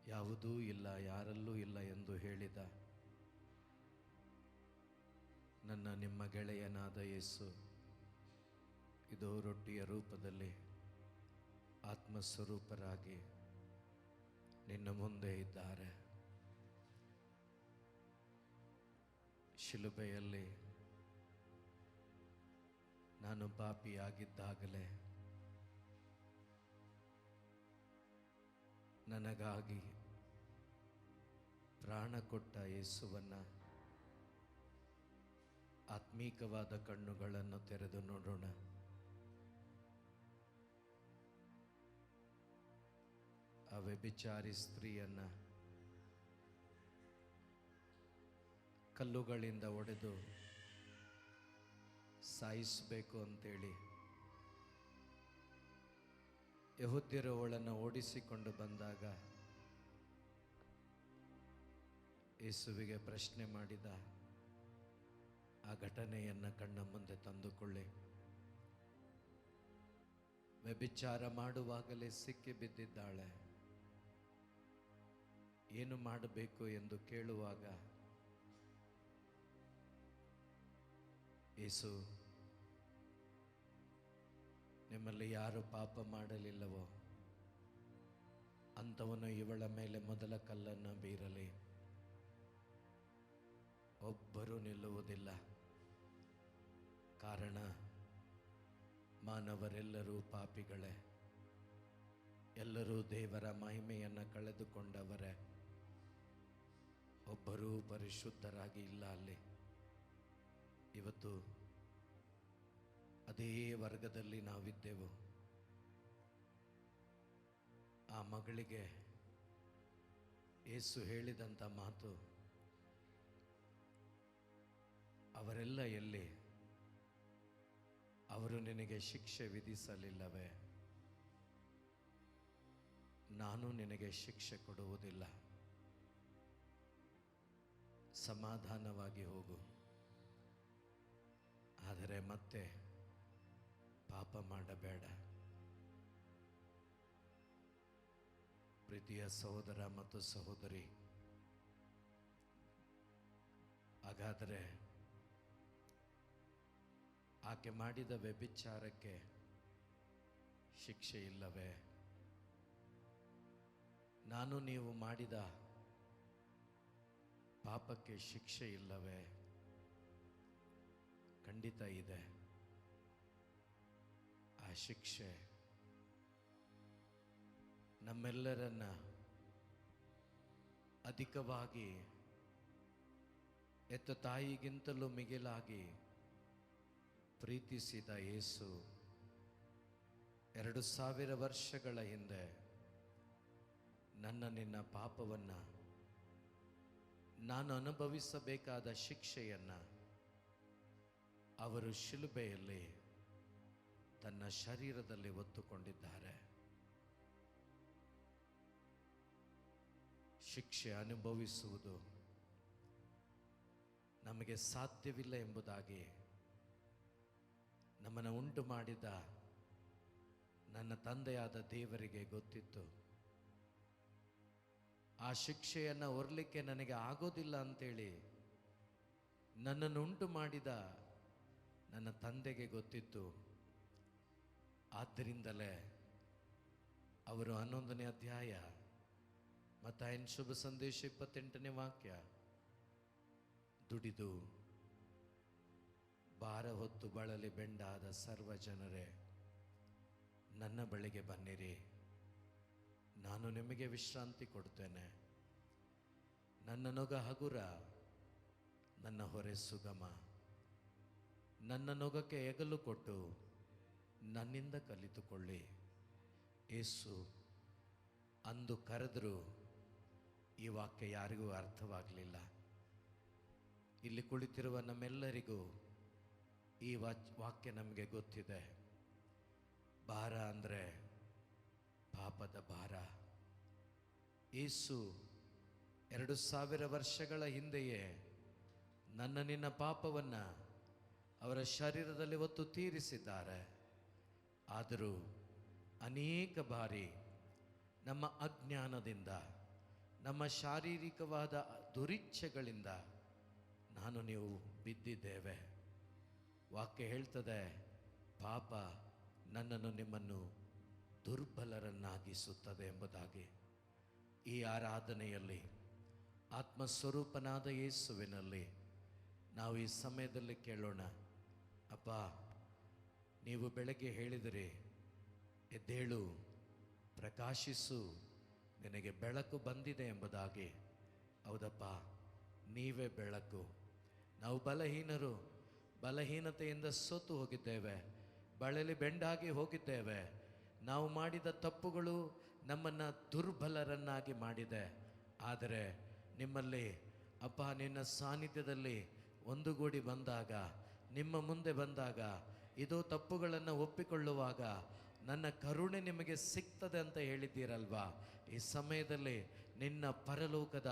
ಯಾವುದೂ ಇಲ್ಲ, ಯಾರಲ್ಲೂ ಇಲ್ಲ ಎಂದು ಹೇಳಿದ ನನ್ನ ನಿಮ್ಮ ಗೆಳೆಯನಾದ ಯೇಸು ಇದು ರೊಟ್ಟಿಯ ರೂಪದಲ್ಲಿ ಆತ್ಮಸ್ವರೂಪರಾಗಿ ನಿನ್ನ ಮುಂದೆ ಇದ್ದಾರೆ. ಶಿಲುಬೆಯಲ್ಲಿ ನಾನು ಪಾಪಿಯಾಗಿದ್ದಾಗಲೇ ನನಗಾಗಿ ಪ್ರಾಣ ಕೊಟ್ಟ ಯೇಸುವನ್ನ ಆತ್ಮೀಕವಾದ ಕಣ್ಣುಗಳನ್ನು ತೆರೆದು ನೋಡೋಣ. ಆ ವ್ಯಭಿಚಾರಿ ಸ್ತ್ರೀಯನ್ನ ಕಲ್ಲುಗಳಿಂದ ಒಡೆದು ಸಾಯಿಸಬೇಕು ಅಂತೇಳಿ ಯೆಹೂದ್ಯರು ಅವಳನ್ನು ಓಡಿಸಿಕೊಂಡು ಬಂದಾಗ ಯೇಸುವಿಗೆ ಪ್ರಶ್ನೆ ಮಾಡಿದ ಆ ಘಟನೆಯನ್ನು ಕಣ್ಣ ಮುಂದೆ ತಂದುಕೊಳ್ಳಿ. ವ್ಯಭಿಚಾರ ಮಾಡುವಾಗಲೇ ಸಿಕ್ಕಿ ಬಿದ್ದಿದ್ದಾಳೆ. ಏನು ಮಾಡಬೇಕು ಎಂದು ಕೇಳುವಾಗ ಯೇಸು, ನಿಮ್ಮಲ್ಲಿ ಯಾರು ಪಾಪ ಮಾಡಲಿಲ್ಲವೋ ಅಂಥವನು ಇವಳ ಮೇಲೆ ಮೊದಲ ಕಲ್ಲನ್ನು ಬೀರಲಿ. ಒಬ್ಬರೂ ನಿಲ್ಲುವುದಿಲ್ಲ. ಕಾರಣ ಮಾನವರೆಲ್ಲರೂ ಪಾಪಿಗಳೇ, ಎಲ್ಲರೂ ದೇವರ ಮಹಿಮೆಯನ್ನು ಕಳೆದುಕೊಂಡವರೇ, ಒಬ್ಬರೂ ಪರಿಶುದ್ಧರಾಗಿ ಇಲ್ಲ ಅಲ್ಲಿ. ಇವತ್ತು ಅದೇ ವರ್ಗದಲ್ಲಿ ನಾವಿದ್ದೆವು. ಆ ಮಗಳಿಗೆ ಯೇಸು ಹೇಳಿದಂಥ ಮಾತು, ಅವರೆಲ್ಲ ಎಲ್ಲಿ? ಅವರು ನಿನಗೆ ಶಿಕ್ಷೆ ವಿಧಿಸಲಿಲ್ಲವೇ? ನಾನು ನಿನಗೆ ಶಿಕ್ಷೆ ಕೊಡುವುದಿಲ್ಲ. ಸಮಾಧಾನವಾಗಿ ಹೋಗು, ಆದರೆ ಮತ್ತೆ ಪಾಪ ಮಾಡಬೇಡ. ಪ್ರೀತಿಯ ಸಹೋದರ ಮತ್ತು ಸಹೋದರಿ, ಹಾಗಾದರೆ ಆಕೆ ಮಾಡಿದ ವ್ಯಭಿಚಾರಕ್ಕೆ ಶಿಕ್ಷೆ ಇಲ್ಲವೇ? ನಾನು ನೀವು ಮಾಡಿದ ಪಾಪಕ್ಕೆ ಶಿಕ್ಷೆ ಇಲ್ಲವೇ? ಖಂಡಿತ ಇದೆ. ಆ ಶಿಕ್ಷೆ ನಮ್ಮೆಲ್ಲರನ್ನ ಅಧಿಕವಾಗಿ ಎತ್ತ ತಾಯಿಗಿಂತಲೂ ಮಿಗಿಲಾಗಿ ಪ್ರೀತಿಸಿದ ಯೇಸು 2000 ವರ್ಷಗಳ ಹಿಂದೆ ನಿನ್ನ ಪಾಪವನ್ನು, ನಾನು ಅನುಭವಿಸಬೇಕಾದ ಶಿಕ್ಷೆಯನ್ನು ಅವರು ಶಿಲುಬೆಯಲ್ಲಿ ತನ್ನ ಶರೀರದಲ್ಲಿ ಹೊತ್ತುಕೊಂಡಿದ್ದಾರೆ. ಶಿಕ್ಷೆ ಅನುಭವಿಸುವುದು ನಮಗೆ ಸಾಧ್ಯವಿಲ್ಲ ಎಂಬುದಾಗಿ ನಮ್ಮನ್ನು ಉಂಟು ಮಾಡಿದ ನನ್ನ ತಂದೆಯಾದ ದೇವರಿಗೆ ಗೊತ್ತಿತ್ತು. ಆ ಶಿಕ್ಷೆಯನ್ನು ಹೊರಲಿಕ್ಕೆ ನನಗೆ ಆಗೋದಿಲ್ಲ ಅಂತೇಳಿ ನನ್ನನ್ನು ಉಂಟು ಮಾಡಿದ ನನ್ನ ತಂದೆಗೆ ಗೊತ್ತಿತ್ತು. ಆದ್ದರಿಂದಲೇ ಅವರು 11ನೇ ಅಧ್ಯಾಯ ಮತ್ತಾಯನ ಶುಭ ಸಂದೇಶ 28ನೇ ವಾಕ್ಯ, ದುಡಿದು ಭಾರ ಹೊತ್ತು ಬಳಲಿ ಬೆಂಡಾದ ಸರ್ವ ಜನರೇ ನನ್ನ ಬಳಿಗೆ ಬನ್ನಿರಿ, ನಾನು ನಿಮಗೆ ವಿಶ್ರಾಂತಿ ಕೊಡ್ತೇನೆ. ನನ್ನ ನೊಗ ಹಗುರ, ನನ್ನ ಹೊರೆ ಸುಗಮ. ನನ್ನ ನೊಗಕ್ಕೆ ಹೆಗಲು ಕೊಟ್ಟು ನನ್ನಿಂದ ಕಲಿತುಕೊಳ್ಳಿ. ಯೇಸು ಅಂದು ಕರೆದರೂ ಈ ವಾಕ್ಯ ಯಾರಿಗೂ ಅರ್ಥವಾಗಲಿಲ್ಲ. ಇಲ್ಲಿ ಕುಳಿತಿರುವ ನಮ್ಮೆಲ್ಲರಿಗೂ ಈ ವಾಕ್ಯ ನಮಗೆ ಗೊತ್ತಿದೆ. ಭಾರ ಅಂದರೆ ಪಾಪದ ಭಾರ. ಯೇಸು 2000 ವರ್ಷಗಳ ಹಿಂದೆಯೇ ನಿನ್ನ ಪಾಪವನ್ನು ಅವರ ಶರೀರದಲ್ಲಿ ಹೊತ್ತು ತೀರಿಸಿದ್ದಾರೆ. ಆದರೂ ಅನೇಕ ಬಾರಿ ನಮ್ಮ ಅಜ್ಞಾನದಿಂದ, ನಮ್ಮ ಶಾರೀರಿಕವಾದ ದುರಿಚ್ಛೆಗಳಿಂದ ನಾನು ನೀವು ಬಿದ್ದಿದ್ದೇವೆ. ವಾಕ್ಯ ಹೇಳ್ತದೆ, ಪಾಪ ನನ್ನನ್ನು ನಿಮ್ಮನ್ನು ದುರ್ಬಲರನ್ನಾಗಿಸುತ್ತದೆ ಎಂಬುದಾಗಿ. ಈ ಆರಾಧನೆಯಲ್ಲಿ ಆತ್ಮಸ್ವರೂಪನಾದ ಯೇಸುವಿನಲ್ಲಿ ನಾವು ಈ ಸಮಯದಲ್ಲಿ ಕೇಳೋಣ, ಅಪ್ಪ, ನೀವು ಬೆಳಗ್ಗೆ ಹೇಳಿದಿರಿ, ಎದ್ದೇಳು, ಪ್ರಕಾಶಿಸು, ನಿನಗೆ ಬೆಳಕು ಬಂದಿದೆ ಎಂಬುದಾಗಿ. ಹೌದಪ್ಪ, ನೀವೇ ಬೆಳಕು. ನಾವು ಬಲಹೀನರು, ಬಲಹೀನತೆಯಿಂದ ಸೋತು ಹೋಗಿದ್ದೇವೆ, ಬಳಲಿ ಬೆಂಡಾಗಿ ಹೋಗಿದ್ದೇವೆ. ನಾವು ಮಾಡಿದ ತಪ್ಪುಗಳು ನಮ್ಮನ್ನು ದುರ್ಬಲರನ್ನಾಗಿ ಮಾಡಿದೆ. ಆದರೆ ನಿಮ್ಮಲ್ಲಿ ಅಪ್ಪ, ನಿನ್ನ ಸಾನ್ನಿಧ್ಯದಲ್ಲಿ ಒಂದುಗೂಡಿ ಬಂದಾಗ, ನಿಮ್ಮ ಮುಂದೆ ಬಂದಾಗ, ಇದು ತಪ್ಪುಗಳನ್ನು ಒಪ್ಪಿಕೊಳ್ಳುವಾಗ ನನ್ನ ಕರುಣೆ ನಿಮಗೆ ಸಿಗ್ತದೆ ಅಂತ ಹೇಳಿದ್ದೀರಲ್ವಾ? ಈ ಸಮಯದಲ್ಲಿ ನಿನ್ನ ಪರಲೋಕದ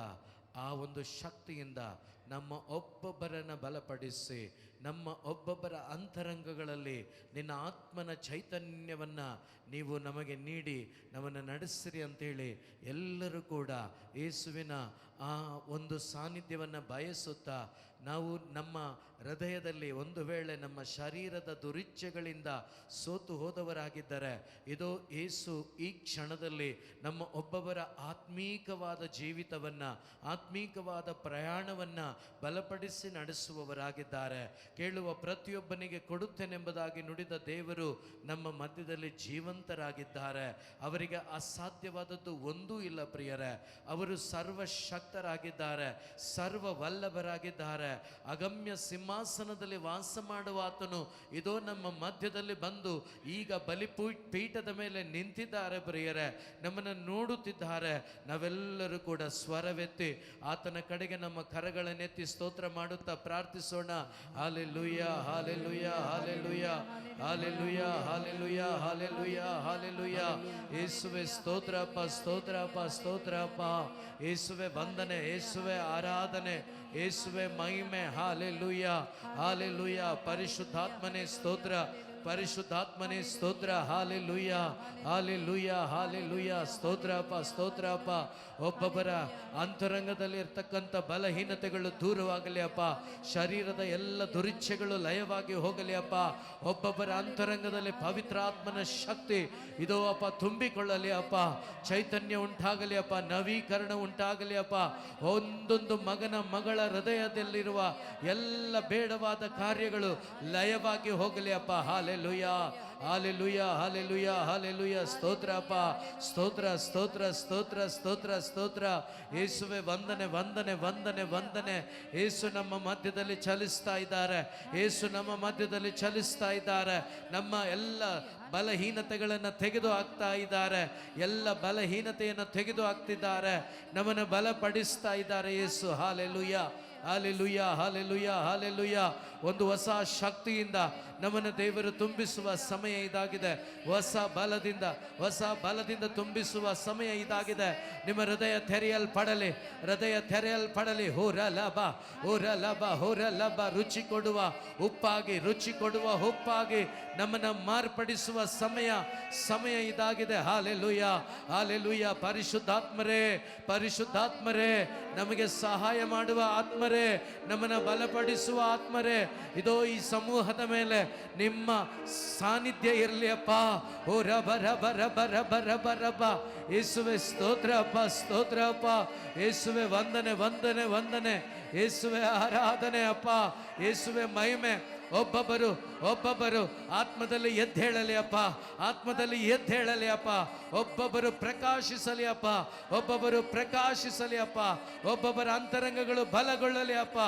ಆ ಒಂದು ಶಕ್ತಿಯಿಂದ ನಮ್ಮ ಒಬ್ಬೊಬ್ಬರನ್ನು ಬಲಪಡಿಸಿ, ನಮ್ಮ ಒಬ್ಬೊಬ್ಬರ ಅಂತರಂಗಗಳಲ್ಲಿ ನಿನ್ನ ಆತ್ಮನ ಚೈತನ್ಯವನ್ನು ನೀವು ನಮಗೆ ನೀಡಿ ನಮ್ಮನ್ನು ನಡೆಸಿರಿ ಅಂತೇಳಿ ಎಲ್ಲರೂ ಕೂಡ ಯೇಸುವಿನ ಆ ಒಂದು ಸಾನ್ನಿಧ್ಯವನ್ನು ಬಯಸುತ್ತಾ, ನಾವು ನಮ್ಮ ಹೃದಯದಲ್ಲಿ ಒಂದು ವೇಳೆ ನಮ್ಮ ಶರೀರದ ದುರಿಚ್ಛೆಗಳಿಂದ ಸೋತು ಹೋದವರಾಗಿದ್ದರೆ, ಇದೋ ಯೇಸು ಈ ಕ್ಷಣದಲ್ಲಿ ನಮ್ಮ ಒಬ್ಬೊಬ್ಬರ ಆತ್ಮೀಕವಾದ ಜೀವಿತವನ್ನು, ಆತ್ಮೀಕವಾದ ಪ್ರಯಾಣವನ್ನು ಬಲಪಡಿಸಿ ನಡೆಸುವವರಾಗಿದ್ದಾರೆ. ಕೇಳುವ ಪ್ರತಿಯೊಬ್ಬನಿಗೆ ಕೊಡುತ್ತೇನೆಂಬುದಾಗಿ ನುಡಿದ ದೇವರು ನಮ್ಮ ಮಧ್ಯದಲ್ಲಿ ಜೀವಂತರಾಗಿದ್ದಾರೆ. ಅವರಿಗೆ ಅಸಾಧ್ಯವಾದದ್ದು ಒಂದೂ ಇಲ್ಲ ಪ್ರಿಯರೇ. ಅವರು ಸರ್ವಶಕ್ತರಾಗಿದ್ದಾರೆ, ಸರ್ವವಲ್ಲಭರಾಗಿದ್ದಾರೆ. ಅಗಮ್ಯ ಸಿಂಹಾಸನದಲ್ಲಿ ವಾಸ ಮಾಡುವ ಆತನು ಇದೋ ನಮ್ಮ ಮಧ್ಯದಲ್ಲಿ ಬಂದು ಈಗ ಬಲಿಪೀಠದ ಮೇಲೆ ನಿಂತಿದ್ದಾರೆ ಪ್ರಿಯರೇ, ನಮ್ಮನ್ನು ನೋಡುತ್ತಿದ್ದಾರೆ. ನಾವೆಲ್ಲರೂ ಕೂಡ ಸ್ವರವೆತ್ತಿ ಆತನ ಕಡೆಗೆ ನಮ್ಮ ಕರಗಳನ್ನೆತ್ತಿ ಸ್ತೋತ್ರ ಮಾಡುತ್ತಾ ಪ್ರಾರ್ಥಿಸೋಣ. Hallelujah, hallelujah, hallelujah, hallelujah, hallelujah, hallelujah, hallelujah. ಯೇಸುವೆ ಸ್ತೋತ್ರಪ್ಪ, ಸ್ತೋತ್ರಪ್ಪ, ಸ್ತೋತ್ರಪ್ಪ. ಯೇಸುವೆ ವಂದನೆ, ಯೇಸುವೆ ಆರಾಧನೆ, ಯೇಸುವೆ ಮಹಿಮೆ. Hallelujah, hallelujah. ಪರಿಶುದ್ಧಾತ್ಮನೇ ಸ್ತೋತ್ರ, ಪರಿಶುದ್ಧಾತ್ಮನೇ ಸ್ತೋತ್ರ. Hallelujah, hallelujah, hallelujah. ಸ್ತೋತ್ರಪ್ಪ, ಸ್ತೋತ್ರಪ್ಪ. ಒಬ್ಬೊಬ್ಬರ ಅಂತರಂಗದಲ್ಲಿ ಇರ್ತಕ್ಕಂಥ ಬಲಹೀನತೆಗಳು ದೂರವಾಗಲಿ ಅಪ್ಪ. ಶರೀರದ ಎಲ್ಲ ದುರಿಚ್ಛೆಗಳು ಲಯವಾಗಿ ಹೋಗಲಿ ಅಪ್ಪ. ಒಬ್ಬೊಬ್ಬರ ಅಂತರಂಗದಲ್ಲಿ ಪವಿತ್ರಾತ್ಮನ ಶಕ್ತಿ ಇದೋ ಅಪ್ಪ ತುಂಬಿಕೊಳ್ಳಲಿ ಅಪ್ಪ. ಚೈತನ್ಯ ಉಂಟಾಗಲಿ ಅಪ್ಪ, ನವೀಕರಣ ಉಂಟಾಗಲಿ ಅಪ್ಪ. ಒಂದೊಂದು ಮಗನ ಮಗಳ ಹೃದಯದಲ್ಲಿರುವ ಎಲ್ಲ ಬೇಡವಾದ ಕಾರ್ಯಗಳು ಲಯವಾಗಿ ಹೋಗಲಿ ಅಪ್ಪ. Hallelujah, hallelujah, hallelujah, hallelujah. ಸ್ತೋತ್ರ ಅಪ್ಪ, ಸ್ತೋತ್ರ, ಸ್ತೋತ್ರ, ಸ್ತೋತ್ರ, ಸ್ತೋತ್ರ, ಸ್ತೋತ್ರ. ಯೇಸುವೆ ವಂದನೆ, ವಂದನೆ, ವಂದನೆ, ವಂದನೆ. ಯೇಸು ನಮ್ಮ ಮಧ್ಯದಲ್ಲಿ ಚಲಿಸ್ತಾ ಇದ್ದಾರೆ, ಯೇಸು ನಮ್ಮ ಮಧ್ಯದಲ್ಲಿ ಚಲಿಸ್ತಾ ಇದ್ದಾರೆ. ನಮ್ಮ ಎಲ್ಲ ಬಲಹೀನತೆಗಳನ್ನು ತೆಗೆದು ಹಾಕ್ತಾ ಇದ್ದಾರೆ, ಎಲ್ಲ ಬಲಹೀನತೆಯನ್ನು ತೆಗೆದು ಹಾಕ್ತಿದ್ದಾರೆ, ನಮ್ಮನ್ನು ಬಲಪಡಿಸ್ತಾ ಇದ್ದಾರೆ Yesu. Hallelujah, hallelujah, hallelujah, hallelujah. ಒಂದು ಹೊಸ ಶಕ್ತಿಯಿಂದ ನಮ್ಮನ್ನು ದೇವರು ತುಂಬಿಸುವ ಸಮಯ ಇದಾಗಿದೆ. ಹೊಸ ಬಲದಿಂದ ತುಂಬಿಸುವ ಸಮಯ ಇದಾಗಿದೆ. ನಿಮ್ಮ ಹೃದಯ ತೆರೆಯಲ್ಪಡಲಿ, ಹೃದಯ ತೆರೆಯಲ್ಪಡಲಿ. ಹೋರಲಬ, ಹೋರಲಬ, ಹೋರಲಬ. ರುಚಿ ಕೊಡುವ ಉಪ್ಪಾಗಿ, ರುಚಿ ಕೊಡುವ ಉಪ್ಪಾಗಿ ನಮ್ಮನ್ನು ಮಾರ್ಪಡಿಸುವ ಸಮಯ ಇದಾಗಿದೆ. Hallelujah, hallelujah. ಪರಿಶುದ್ಧಾತ್ಮರೇ, ಪರಿಶುದ್ಧಾತ್ಮರೇ, ನಮಗೆ ಸಹಾಯ ಮಾಡುವ ಆತ್ಮರೇ, ನಮ್ಮನ್ನು ಬಲಪಡಿಸುವ ಆತ್ಮರೇ, ಇದೋ ಈ ಸಮೂಹದ ಮೇಲೆ ನಿಮ್ಮ ಸಾನ್ನಿಧ್ಯ ಇರಲಿ ಅಪ್ಪ. ಓ ರಬ ರಬ ರಬ ರಬ ರಬ ರಬ. ಯೇಸುವೆ ಸ್ತೋತ್ರ ಅಪ್ಪ, ಸ್ತೋತ್ರ ಅಪ್ಪ. ಯೇಸುವೆ ವಂದನೆ, ವಂದನೆ, ವಂದನೆ. ಯೇಸುವೆ ಆರಾಧನೆ ಅಪ್ಪ, ಯೇಸುವೆ ಮಹಿಮೆ. ಒಬ್ಬೊಬ್ಬರು ಆತ್ಮದಲ್ಲಿ ಎದ್ದೇಳಲಿ ಅಪ್ಪ, ಆತ್ಮದಲ್ಲಿ ಎದ್ದೇಳಲಿ ಅಪ್ಪ. ಒಬ್ಬೊಬ್ಬರು ಪ್ರಕಾಶಿಸಲಿ ಅಪ್ಪ, ಒಬ್ಬೊಬ್ಬರು ಪ್ರಕಾಶಿಸಲಿ ಅಪ್ಪ. ಒಬ್ಬೊಬ್ಬರ ಅಂತರಂಗಗಳು ಬಲಗೊಳ್ಳಲಿ ಅಪ್ಪ.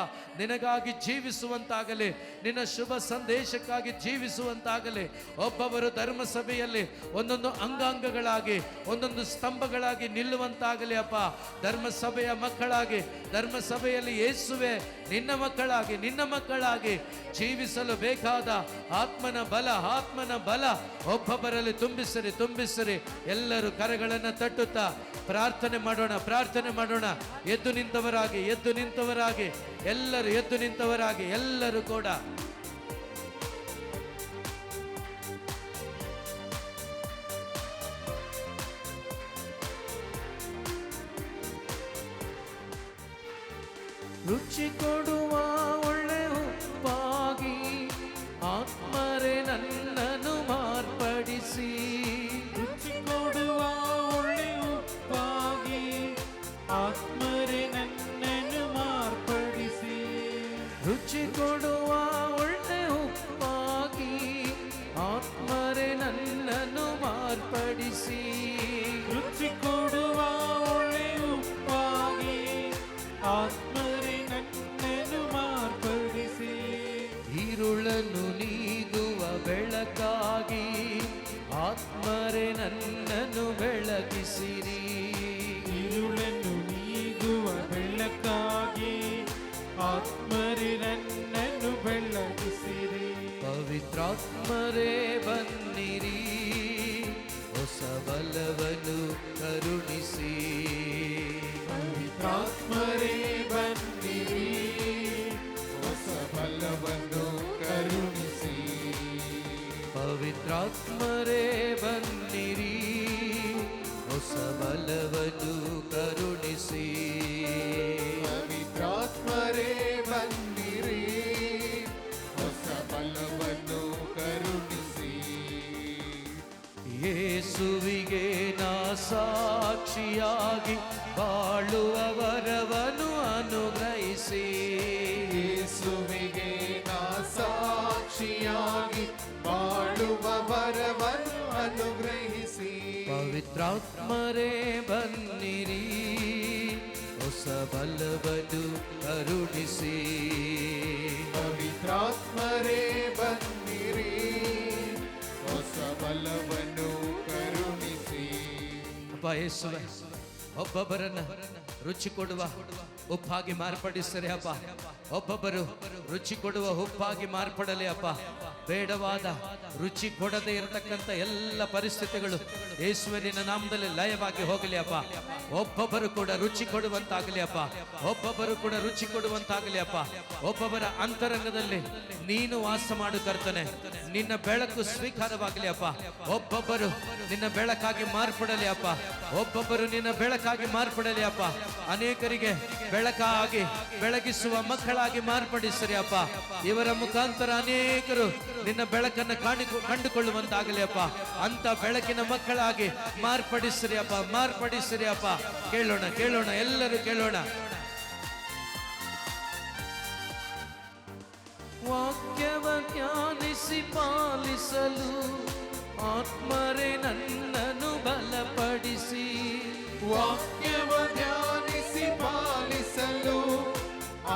ನಿನಗಾಗಿ ಜೀವಿಸುವಂತಾಗಲಿ, ನಿನ್ನ ಶುಭ ಸಂದೇಶಕ್ಕಾಗಿ ಜೀವಿಸುವಂತಾಗಲಿ. ಒಬ್ಬೊಬ್ಬರು ಧರ್ಮಸಭೆಯಲ್ಲಿ ಒಂದೊಂದು ಅಂಗಾಂಗಗಳಾಗಿ, ಒಂದೊಂದು ಸ್ತಂಭಗಳಾಗಿ ನಿಲ್ಲುವಂತಾಗಲಿ ಅಪ್ಪ. ಧರ್ಮಸಭೆಯ ಮಕ್ಕಳಾಗಿ, ಧರ್ಮಸಭೆಯಲ್ಲಿ ಯೇಸುವೆ ನಿನ್ನ ಮಕ್ಕಳಾಗಿ ಜೀವಿಸಲು ಬೇಕಾದ ಆತ್ಮನ ಬಲ ಒಬ್ಬೊಬ್ಬರಲ್ಲಿ ತುಂಬಿಸಿರಿ. ಎಲ್ಲರೂ ಕರಗಳನ್ನು ತಟ್ಟುತ್ತಾ ಪ್ರಾರ್ಥನೆ ಮಾಡೋಣ. ಎದ್ದು ನಿಂತವರಾಗಿ ಎಲ್ಲರೂ ಕೂಡ ರುಚಿ ಕೊಡುವ ಒಳ್ಳೆ ಉಪ್ಪಾಗಿ ಆತ್ಮರೇ ನನ್ನನ್ನು ಮಾರ್ಪಡಿಸಿ. ರುಚಿ ಕೊಡುವ ಒಳ್ಳೆ ಉಪ್ಪಾಗಿ ಆತ್ಮರೇ ನನ್ನನ್ನು ಮಾರ್ಪಡಿಸಿ. ರುಚಿ ಕೊಡುವ ಒಳ್ಳೆ ಉಪ್ಪಾಗಿ ಆತ್ಮರೇ ನನ್ನನ್ನು ಮಾರ್ಪಡಿಸಿ. ರುಚಿ ಕೊಡುವ ಒಳ್ಳೆ ಉಪ್ಪಾಗಿ ಆತ್ಮರೇ ನನ್ನನ್ನು ಮಾರ್ಪಡಿಸಿ. ഇരുളನ್ನು ನೀಗುವ ಬೆಳಕಾಗಿ ಆತ್ಮರೇ ನನ್ನನ್ನು ಬೆಳಗಿಸಿರಿ. ഇരുളನ್ನು ನೀಗುವ ಬೆಳಕಾಗಿ ಆತ್ಮರೇ ನನ್ನನ್ನು ಬೆಳಗಿಸಿರಿ. ಪವಿತ್ರಾತ್ಮರೇ ಬನ್ನಿರಿ, ಹೊಸ ಬಲವನ್ನು ಕರುಣಿಸಿ. ಪವಿತ್ರಾತ್ಮರೇ ಬನ್ನಿರಿ, ಪವಿತ್ರಾತ್ಮರೇ ಬನ್ನಿರಿ, ಹೊಸ ಬಲವನ್ನು ಕರುಣಿಸಿ. ಪವಿತ್ರಾತ್ಮರೇ ಬನ್ನಿರಿ, ಹೊಸ ಬಲವನ್ನು ಕರುಣಿಸಿ. ಯೇಸುವಿಗೆ ನಾ ಸಾಕ್ಷಿಯಾಗಿ ಬಾಳುವ ವರವನ್ನು ಅನುಗ್ರಹಿಸಿ. ಯೇಸುವಿಗೆ ನಾ ಸಾಕ್ಷಿಯಾಗಿ ಬಾಳುವ ವರವನ್ನು ಅನುಗ್ರಹಿಸಿ. ಪವಿತ್ರಾತ್ಮರೇ ಬನ್ನಿರಿ, ಹೊಸ ಬಲವನ್ನು ಕರುಣಿಸಿ. ಪವಿತ್ರಾತ್ಮರೇ ಬನ್ನಿರಿ, ಹೊಸ ಬಲವನ್ನು ಕರುಣಿಸಿ. ಅಪ್ಪ ಯೇಸುವೆ, ಒಬ್ಬೊಬ್ಬರನ್ನ ರುಚಿ ಕೊಡುವ ಉಪ್ಪಾಗಿ ಮಾರ್ಪಡಿಸರೆ ಅಪ್ಪ. ಒಬ್ಬೊಬ್ಬರು ರುಚಿ ಕೊಡುವ ಉಪ್ಪಾಗಿ ಮಾರ್ಪಡಲಿ ಅಪ್ಪ. ಬೇಡವಾದ ರುಚಿ ಕೊಡದೇ ಇರತಕ್ಕಂಥ ಎಲ್ಲ ಪರಿಸ್ಥಿತಿಗಳು ಯೇಸುವಿನ ನಾಮದಲ್ಲಿ ಲಯವಾಗಿ ಹೋಗಲಿ ಅಪ್ಪ. ಒಬ್ಬೊಬ್ಬರು ಕೂಡ ರುಚಿ ಕೊಡುವಂತಾಗಲಿ ಅಪ್ಪ. ಒಬ್ಬೊಬ್ಬರು ಕೂಡ ರುಚಿ ಕೊಡುವಂತಾಗಲಿ ಅಪ್ಪ. ಒಬ್ಬೊಬ್ಬರ ಅಂತರಂಗದಲ್ಲಿ ನೀನು ವಾಸ ಮಾಡು ಕರ್ತನೆ. ನಿನ್ನ ಬೆಳಕು ಸ್ವೀಕಾರವಾಗಲಿ ಅಪ್ಪ. ಒಬ್ಬೊಬ್ಬರು ನಿನ್ನ ಬೆಳಕಾಗಿ ಮಾರ್ಪಡಲಿ ಅಪ್ಪ. ಒಬ್ಬೊಬ್ಬರು ನಿನ್ನ ಬೆಳಕಾಗಿ ಮಾರ್ಪಡಲಿ ಅಪ್ಪ. ಅನೇಕರಿಗೆ ಬೆಳಕಾಗಿ ಬೆಳಗಿಸುವ ಮಕ್ಕಳಾಗಿ ಮಾರ್ಪಡಿಸಿರಿ ಅಪ್ಪ. ಇವರ ಮುಖಾಂತರ ಅನೇಕರು ನಿನ್ನ ಬೆಳಕನ್ನು ಕಂಡುಕೊಳ್ಳುವಂತಾಗಲಿ ಅಪ್ಪ. ಅಂತ ಬೆಳಕಿನ ಮಕ್ಕಳಾಗಿ ಮಾರ್ಪಡಿಸಿರಿ ಅಪ್ಪ, ಮಾರ್ಪಡಿಸಿರಿ ಅಪ್ಪ. ಕೇಳೋಣ ಕೇಳೋಣ, ಎಲ್ಲರೂ ಕೇಳೋಣ. ವಾಕ್ಯವ ಧ್ಯಾನಿಸಿ ಪಾಲಿಸಲು ಆತ್ಮರೇ ನನ್ನನ್ನು ಬಲಪಡಿಸಿ. ವಾಕ್ಯವ ಧ್ಯಾನಿಸಿ ಪಾಲಿಸಲು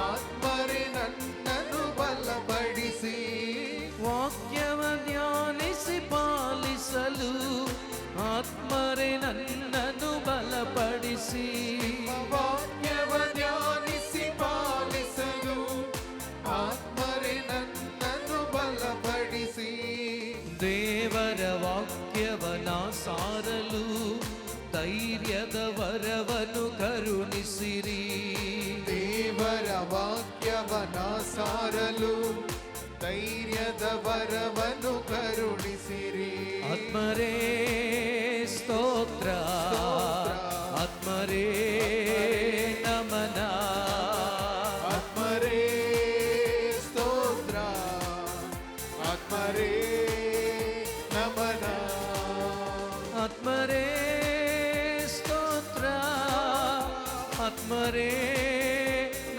ಆತ್ಮರೇ ನನ್ನನ್ನು ಬಲಪಡಿಸಿ. ವಾಕ್ಯವ ಧ್ಯಾನಿಸಿ ಪಾಲಿಸಲು ಆತ್ಮರೇ ನನ್ನನ್ನು ಬಲಪಡಿಸಿ. ವಾಕ್ಯವ ಧ್ಯಾನಿಸಿ ಪಾಲಿಸಲು ಆತ್ಮರೇ ನನ್ನನ್ನು ಬಲಪಡಿಸಿ. ದೇವರ ವಾಕ್ಯವನ ಸಾರಲು ಧೈರ್ಯದ ವರವನ್ನು ಕರುಣಿಸಿರಿ. ದೇವರ ವಾಕ್ಯವನ ಸಾರಲು ಧೈರ್ಯದ ವರವನ್ನು ಕರುಣಿಸಿರಿ. ಆತ್ಮರೇ ಸ್ತೋತ್ರ, ಆತ್ಮರೇ ನಮನ. ಆತ್ಮರೇ ಸ್ತೋತ್ರ, ಆತ್ಮರೇ ನಮನ. ಆತ್ಮರೇ ಸ್ತೋತ್ರ, ಆತ್ಮರೇ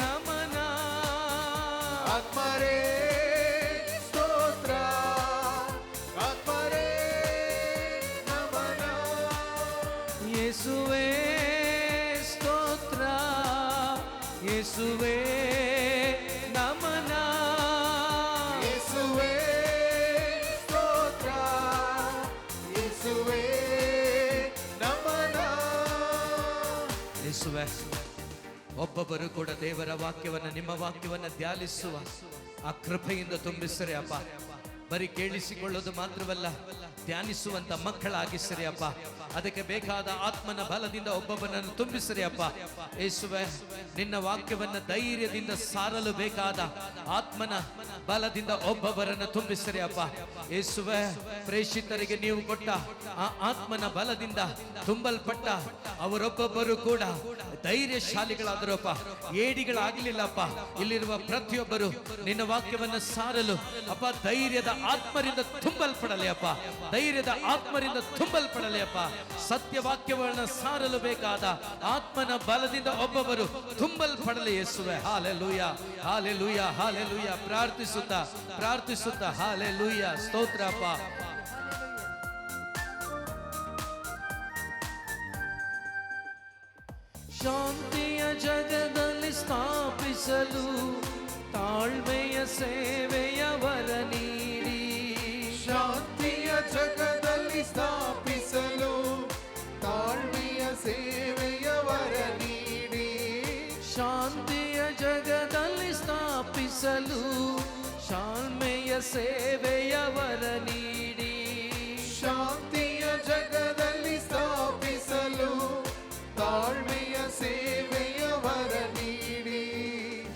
ನಮನ. ಆತ್ಮರೇ ಸ್ತೋತ್ರ, ಆತ್ಮರೇ ನಮನ. ಯೇಸುವೇ ಸ್ತೋತ್ರ, ಯೇಸುವೇ ನಮನ. ಯೇಸುವೇ ಸ್ತೋತ್ರ, ಯೇಸುವೇ ನಮನ. ಯೇಸುವೇ, ಒಬ್ಬೊಬ್ಬರು ಕೂಡ ದೇವರ ವಾಕ್ಯವನ್ನು, ನಿಮ್ಮ ವಾಕ್ಯವನ್ನು ಧ್ಯಾನಿಸುವ ಆ ಕೃಪೆಯಿಂದ ತುಂಬಿಸರಿ ಅಪ್ಪ. ಬರೀ ಕೇಳಿಸಿಕೊಳ್ಳೋದು ಮಾತ್ರವಲ್ಲ, ಧ್ಯಾನಿಸುವಂತ ಮಕ್ಕಳಾಗಿಸರಿ ಅಪ್ಪ. ಅದಕ್ಕೆ ಬೇಕಾದ ಆತ್ಮನ ಬಲದಿಂದ ಒಬ್ಬೊಬ್ಬನನ್ನು ತುಂಬಿಸರಿ ಅಪ್ಪ. ಯೇಸುವೆ, ನಿನ್ನ ವಾಕ್ಯವನ್ನ ಧೈರ್ಯದಿಂದ ಸಾರಲು ಬೇಕಾದ ಆತ್ಮನ ಬಲದಿಂದ ಒಬ್ಬೊಬ್ಬರನ್ನು ತುಂಬಿಸರಿ ಅಪ್ಪ. ಯೇಸುವೆ, ಪ್ರೇಷಿತರಿಗೆ ನೀವು ಕೊಟ್ಟ ಆ ಆತ್ಮನ ಬಲದಿಂದ ತುಂಬಲ್ಪಟ್ಟ ಅವರೊಬ್ಬೊಬ್ಬರು ಕೂಡ ಧೈರ್ಯಶಾಲಿಗಳಾದರಪ್ಪ, ಏಡಿಗಳಾಗಲಿಲ್ಲಪ್ಪ. ಇಲ್ಲಿರುವ ಪ್ರತಿಯೊಬ್ಬರು ನಿನ್ನ ವಾಕ್ಯವನ್ನು ಸಾರಲು ಅಪ್ಪ ಧೈರ್ಯದ ಆತ್ಮರಿಂದ ತುಂಬಲ್ಪಡಲಿ ಅಪ್ಪ. ಧೈರ್ಯದ ಆತ್ಮರಿಂದ ತುಂಬಲ್ಪಡಲಿ ಅಪ್ಪ. ಸತ್ಯವಾಕ್ಯವನ್ನು ಸಾರಲು ಬೇಕಾದ ಆತ್ಮನ ಬಲದಿಂದ ಒಬ್ಬೊಬ್ಬರು ತುಂಬಲ್ಪಡಲಿ ಯೇಸುವೆ. Hallelujah, hallelujah, hallelujah. ಪ್ರಾರ್ಥಿಸುತ್ತಾ ಪ್ರಾರ್ಥಿಸುತ್ತಾ ಹಾಲೆಲೂಯ. ಸ್ತೋತ್ರ ಅಪ್ಪ. ಶಾಂತಿಯ ಜಗದಲ್ಲಿ ಸ್ಥಾಪಿಸಲು ತಾಳ್ಮೆಯ ಸೇವೆಯ ವರ ನೀಡಿ. ಶಾಂತಿಯ ಜಗದಲ್ಲಿ ಸ್ಥಾಪಿಸಲು ತಾಳ್ಮೆಯ ಸೇವೆಯ ವರ ನೀಡಿ. ಶಾಂತಿಯ ಜಗದಲ್ಲಿ ಸ್ಥಾಪಿಸಲು ತಾಳ್ಮೆಯ ಸೇವೆಯ ವರ ನೀಡಿ. ಶಾಂತಿಯ ಜಗದಲ್ಲಿ ಸ್ಥಾಪಿಸಲು ತಾಳ್ಮೆಯ ಸೇವೆಯ ವರ ನೀಡಿ.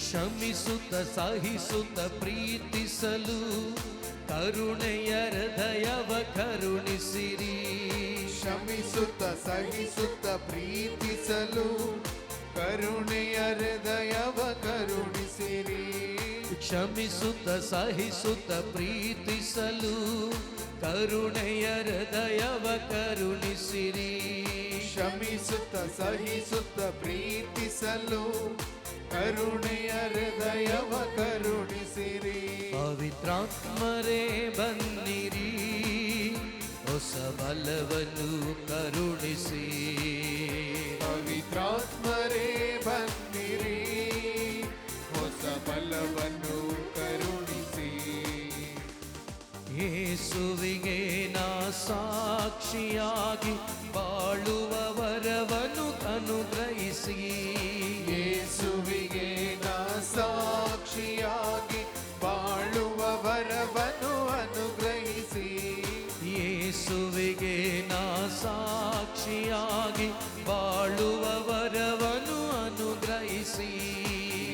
ಕ್ಷಮಿಸುವ ಕ್ಷಮಿಸುತ್ತ ಸಹಿಸುತ್ತ ಪ್ರೀತಿಸಲು ಕರುಣೆಯ ಹೃದಯವ ಕರುಣಿಸಿರಿ. ಕ್ಷಮಿಸುತ್ತ ಸಹಿಸುತ್ತ ಪ್ರೀತಿಸಲು ಕರುಣೆಯ ಹೃದಯವ ಕರುಣಿಸಿರಿ. ಕ್ಷಮಿಸುತ್ತ ಸಹಿಸುತ್ತ ಪ್ರೀತಿಸಲು ಕರುಣೆಯ ಹೃದಯವ ಕರುಣಿಸಿರಿ. ಕ್ಷಮಿಸುತ್ತ ಸಹಿಸುತ್ತ ಪ್ರೀತಿಸಲು ಕರುಣೆಯ ಹೃದಯವ ಕರುಣಿಸಿರಿ. ಪವಿತ್ರಾತ್ಮರೇ ಬನ್ನಿರಿ, ಹೊಸ ಬಲವನ್ನು ಕರುಣಿಸಿ. ಪವಿತ್ರಾತ್ಮರೇ ಬನ್ನಿರಿ, ಹೊಸ ಬಲವನ್ನು ಕರುಣಿಸಿ. ಯೇಸುವಿಗೆ ನಾ ಸಾಕ್ಷಿಯಾಗಿ ಬಾಳುವ ವರವನ್ನು ಅನುಗ್ರಹಿಸಿ. ಯೇಸುವಿಗೆ ನಾ ಸಾಕ್ಷಿಯಾಗಿ ಬಾಳುವ ವರವನ್ನು ಅನುಗ್ರಹಿಸಿ. ಯೇಸುವಿಗೆ ನಾ ಸಾಕ್ಷಿಯಾಗಿ ಬಾಳುವ ವರವನ್ನು ಅನುಗ್ರಹಿಸಿ.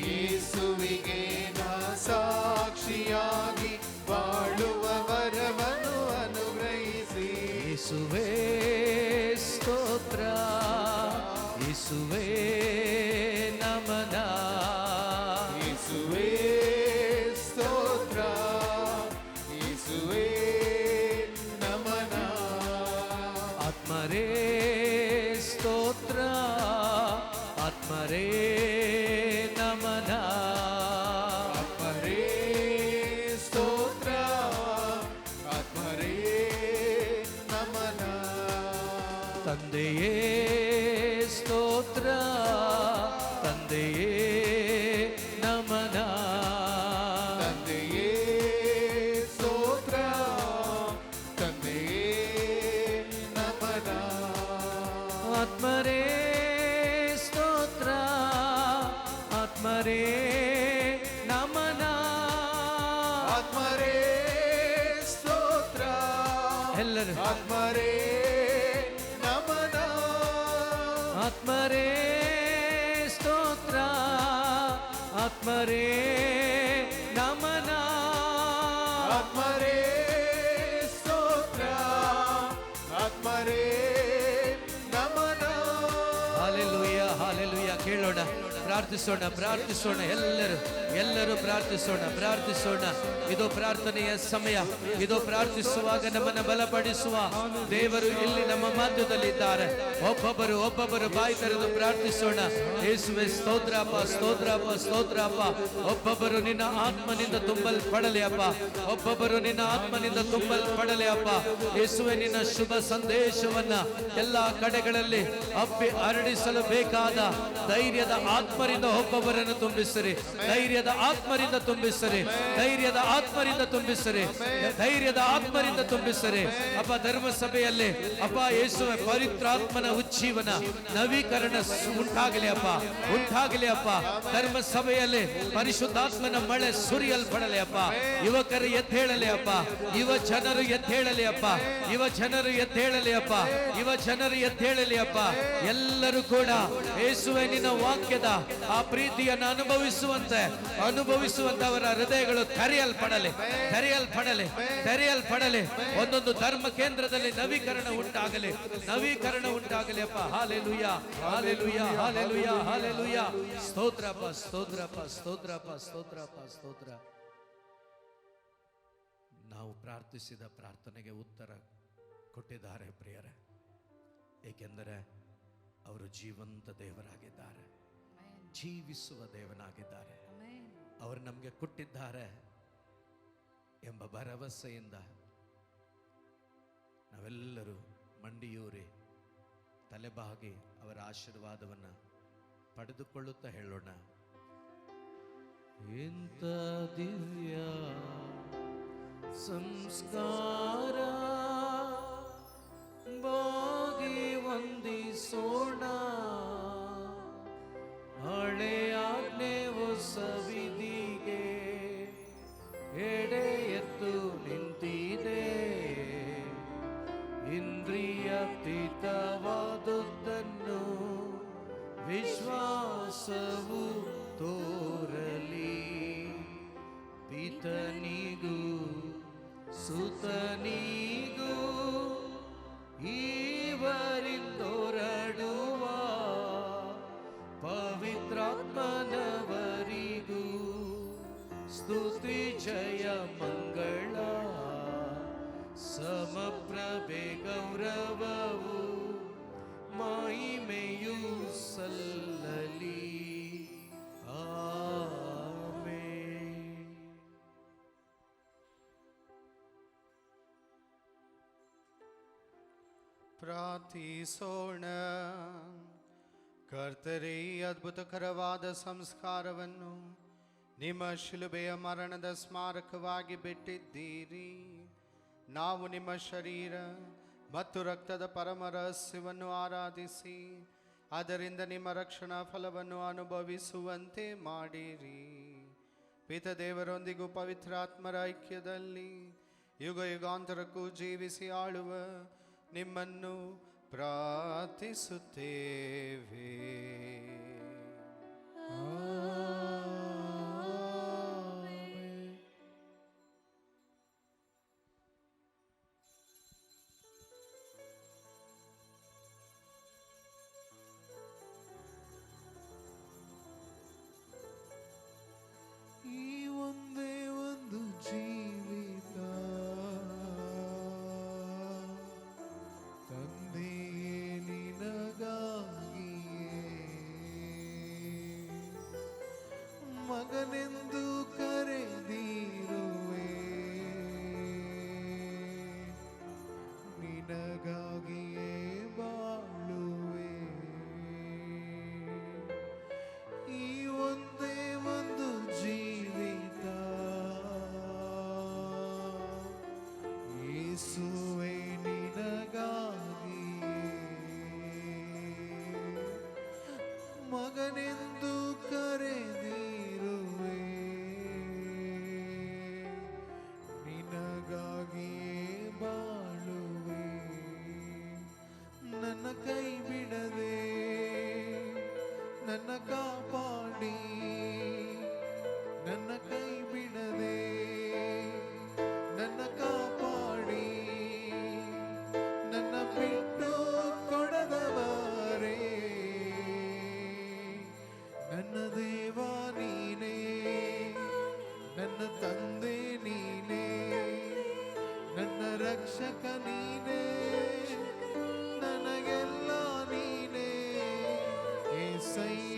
ಯೇಸುವಿಗೆ ನಾ ಸಾಕ್ಷಿಯಾಗಿ ಬಾಳುವ ವರವನ್ನು ಅನುಗ್ರಹಿಸಿ. ಯೇಸುವೇ ಸ್ತೋತ್ರ, ಯೇಸುವೇ ನಮನ. ಯೇಸುವೇ ಸ್ತೋತ್ರ, ಯೇಸುವೇ ನಮನ. ಆತ್ಮರೇ ಸ್ತೋತ್ರ, ಆತ್ಮರೇ ನಮನ. ಆತ್ಮರೇ ಸ್ತೋತ್ರ, ಆತ್ಮರೇ ನಮನ. ತಂದೆಯೇ ಸ್ತೋತ್ರ, ತಂದೆಯೇ ನಮನ. ತಂದೆಯೇ ಸ್ತೋತ್ರ, ತಂದೆಯೇ ನಮನ. ಆತ್ಮರೇ ಸ್ತೋತ್ರ, ಆತ್ಮರೇ ನಮನ. ಆತ್ಮರೇ ಸ್ತೋತ್ರ, ಎಲ್ಲರೂ ಆತ್ಮರೇ ನಮನ. ಆತ್ಮರೇ ಸ್ತೋತ್ರ, ಆತ್ಮರೇ ನಮನ. ಆತ್ಮರೇ ಸ್ತೋತ್ರ, ಆತ್ಮರೇ ನಮನ. Hallelujah, hallelujah. ಕೇಳೋಣ, ಪ್ರಾರ್ಥಿಸೋಣ, ಪ್ರಾರ್ಥಿಸೋಣ. ಎಲ್ಲರೂ ಪ್ರಾರ್ಥಿಸೋಣ, ಪ್ರಾರ್ಥಿಸೋಣ. ಇದು ಪ್ರಾರ್ಥನೆಯ ಸಮಯ. ಇದು ಪ್ರಾರ್ಥಿಸುವಾಗ ನಮ್ಮನ್ನು ಬಲಪಡಿಸುವ ದೇವರು ಇಲ್ಲಿ ನಮ್ಮ ಮಧ್ಯದಲ್ಲಿದ್ದಾರೆ. ಒಬ್ಬೊಬ್ಬರು ಬಾಯಿ ತೆರೆದು ಪ್ರಾರ್ಥಿಸೋಣ. ಯೇಸುವೆ ಸ್ತೋತ್ರಪ್ಪ, ಸ್ತೋತ್ರಪ್ಪ, ಸ್ತೋತ್ರಪ್ಪ. ಒಬ್ಬೊಬ್ಬರು ನಿನ್ನ ಆತ್ಮನಿಂದ ತುಂಬಲ್ಪಡಲಿ ಅಪ್ಪ. ಒಬ್ಬೊಬ್ಬರು ನಿನ್ನ ಆತ್ಮನಿಂದ ತುಂಬಲ್ಪಡಲಿ ಅಪ್ಪ. ಯೇಸುವೆ ನಿನ್ನ ಶುಭ ಸಂದೇಶವನ್ನ ಎಲ್ಲಾ ಕಡೆಗಳಲ್ಲಿ ಹಬ್ಬಿ ಹರಡಿಸಲು ಬೇಕಾದ ಧೈರ್ಯದ ಆತ್ಮರಿಂದ ಒಬ್ಬೊಬ್ಬರನ್ನು ತುಂಬಿಸಿರಿ. ಧೈರ್ಯದ ಆತ್ಮರಿಂದ ತುಂಬಿಸಿರಿ. ಧೈರ್ಯದ ಆತ್ಮರಿಂದ ತುಂಬಿಸಿರಿ. ಧೈರ್ಯದ ಆತ್ಮರಿಂದ ತುಂಬಿಸಿರಿ ಅಪ್ಪ. ಧರ್ಮ ಸಭೆಯಲ್ಲಿ ಅಪ್ಪ ಯೇಸುವೆ ಪವಿತ್ರಾತ್ಮನ ಉಜ್ಜೀವನ ನವೀಕರಣ ಉಂಟಾಗಲಿ ಅಪ್ಪ, ಉಂಟಾಗಲಿ ಅಪ್ಪ. ಧರ್ಮ ಸಭೆಯಲ್ಲಿ ಪರಿಶುದ್ಧಾತ್ಮನ ಮಳೆ ಸುರಿಯಲ್ಪಡಲಿ ಅಪ್ಪ. ಯುವಕರು ಎದ್ದೇಳಲಿ ಅಪ್ಪ, ಯುವ ಜನರು ಎದ್ದೇಳಲಿ ಅಪ್ಪ, ಯುವ ಜನರು ಎದ್ದೇಳಲಿ ಅಪ್ಪ, ಯುವ ಜನರು ಎದ್ದೇಳಲಿ ಅಪ್ಪ. ಎಲ್ಲರೂ ಕೂಡ ಯೇಸುವೆ ನಿನ್ನ ವಾಕ್ಯದ ಆ ಪ್ರೀತಿಯನ್ನು ಅನುಭವಿಸುವಂತೆ ಅವರ ಹೃದಯಗಳು ತೆರೆಯಲ್ಪಡಲಿ, ತೆರೆಯಲ್ಪಡಲಿ, ತೆರೆಯಲ್ಪಡಲಿ. ಒಂದೊಂದು ಧರ್ಮ ಕೇಂದ್ರದಲ್ಲಿ ನವೀಕರಣ ಉಂಟಾಗಲಿ, ನವೀಕರಣ ಉಂಟಾಗಲಿ ಅಪ್ಪ. Hallelujah, hallelujah, hallelujah, hallelujah. ಸ್ತೋತ್ರಪ್ಪ, ಸ್ತೋತ್ರಪ್ಪ, ಸ್ತೋತ್ರಪ್ಪ, ಸ್ತೋತ್ರಪ್ಪ, ಸ್ತೋತ್ರ. ನಾವು ಪ್ರಾರ್ಥಿಸಿದ ಪ್ರಾರ್ಥನೆಗೆ ಉತ್ತರ ಕೊಟ್ಟಿದ್ದಾರೆ ಪ್ರಿಯರೇ, ಏಕೆಂದರೆ ಅವರು ಜೀವಂತ ದೇವರಾಗಿದ್ದಾರೆ, ಜೀವಿಸುವ ದೇವನಾಗಿದ್ದಾರೆ. ಅವರು ನಮಗೆ ಕೊಟ್ಟಿದ್ದಾರೆ ಎಂಬ ಭರವಸೆಯಿಂದ ನಾವೆಲ್ಲರೂ ಮಂಡಿಯೂರಿ ತಲೆಬಾಗಿ ಅವರ ಆಶೀರ್ವಾದವನ್ನು ಪಡೆದುಕೊಳ್ಳುತ್ತಾ ಹೇಳೋಣ. ಎಂಥ ದಿವ್ಯ ಸಂಸ್ಕಾರ, ಬಾಗಿ ವಂದಿಸೋಣ. ಹಳೆ ಆಜ್ಞೆ ಹೊಸ ವಿಧಿಗೆ ಎಡೆ ಎತ್ತು ನಿಂತಿದೆ. ಇಂದ್ರಿಯತೀತವಾದುದನ್ನು ವಿಶ್ವಾಸವು ತೋರಲಿ. ಪಿತನಿಗೂ ಸುತನಿಗೂ ಈವರಿಂದೊರಡುವ ಪವಿತ್ರಾತ್ಮನವರಿಗೂ ಸ್ತುತಿ ಜಯ ಮಂಗಳ ಸಮಪ್ರಭೆ ಗೌರವವು ಮಹಿಮೆಯು ಸಲ್ಲಲಿ. ಆಮೆನ್. ಪ್ರಾರ್ಥಿಸೋಣ. ಕರ್ತರೇ, ಈ ಅದ್ಭುತಕರವಾದ ಸಂಸ್ಕಾರವನ್ನು ನಿಮ್ಮ ಶಿಲುಬೆಯ ಮರಣದ ಸ್ಮಾರಕವಾಗಿ ಬಿಟ್ಟಿದ್ದೀರಿ. ನಾವು ನಿಮ್ಮ ಶರೀರ ಮತ್ತು ರಕ್ತದ ಪರಮ ರಹಸ್ಯವನ್ನು ಆರಾಧಿಸಿ ಅದರಿಂದ ನಿಮ್ಮ ರಕ್ಷಣಾ ಫಲವನ್ನು ಅನುಭವಿಸುವಂತೆ ಮಾಡಿರಿ. ಪಿತದೇವರೊಂದಿಗೂ ಪವಿತ್ರಾತ್ಮರ ಐಕ್ಯದಲ್ಲಿ ಯುಗ ಯುಗಾಂತರಕ್ಕೂ ಜೀವಿಸಿ ಆಳುವ ನಿಮ್ಮನ್ನು ಪ್ರಾರ್ಥಿಸುತ್ತೇವೆ. ಈ ಒಂದೇ ಒಂದು ಜೀವಿತ ತಂದೆಯೇ ನಿನಗಾಗಿಯೇ ಮಗನೆಂದು ಕರೆದಿರುವೆ, ನಿನಗಾಗಿಯೇ ಬಾಳುವೆ. ಈ ಒಂದೇ ಒಂದು ಜೀವಿತ ಯೇಸುವೇ ನಿನಗಾಗಿಯೇ ಮಗನೆಂದು ಕರೆದಿರುವೆ, ನಿನಗಾಗಿಯೇ ಬಾಳುವೆ. ನನ್ನ ಕೈ ಬಿಡದೆ ನನ್ನ ಕಾಪಾಡಿ, ನನ್ನ ಕೈ ಬಿಡದೆ ನನ್ನ ಕಾಪಾಡಿ, ನನ್ನ ಬಿಟ್ಟು ಕೊಡದವರೇ, ನನ್ನ ದೇವ ನೀನೇ, ನನ್ನ ತಂದೆ ನೀನೇ, ನನ್ನ ರಕ್ಷಕ ನೀನೇ, ನನಗೆಲ್ಲ ನೀನೇ ಏಸಯ್ಯ.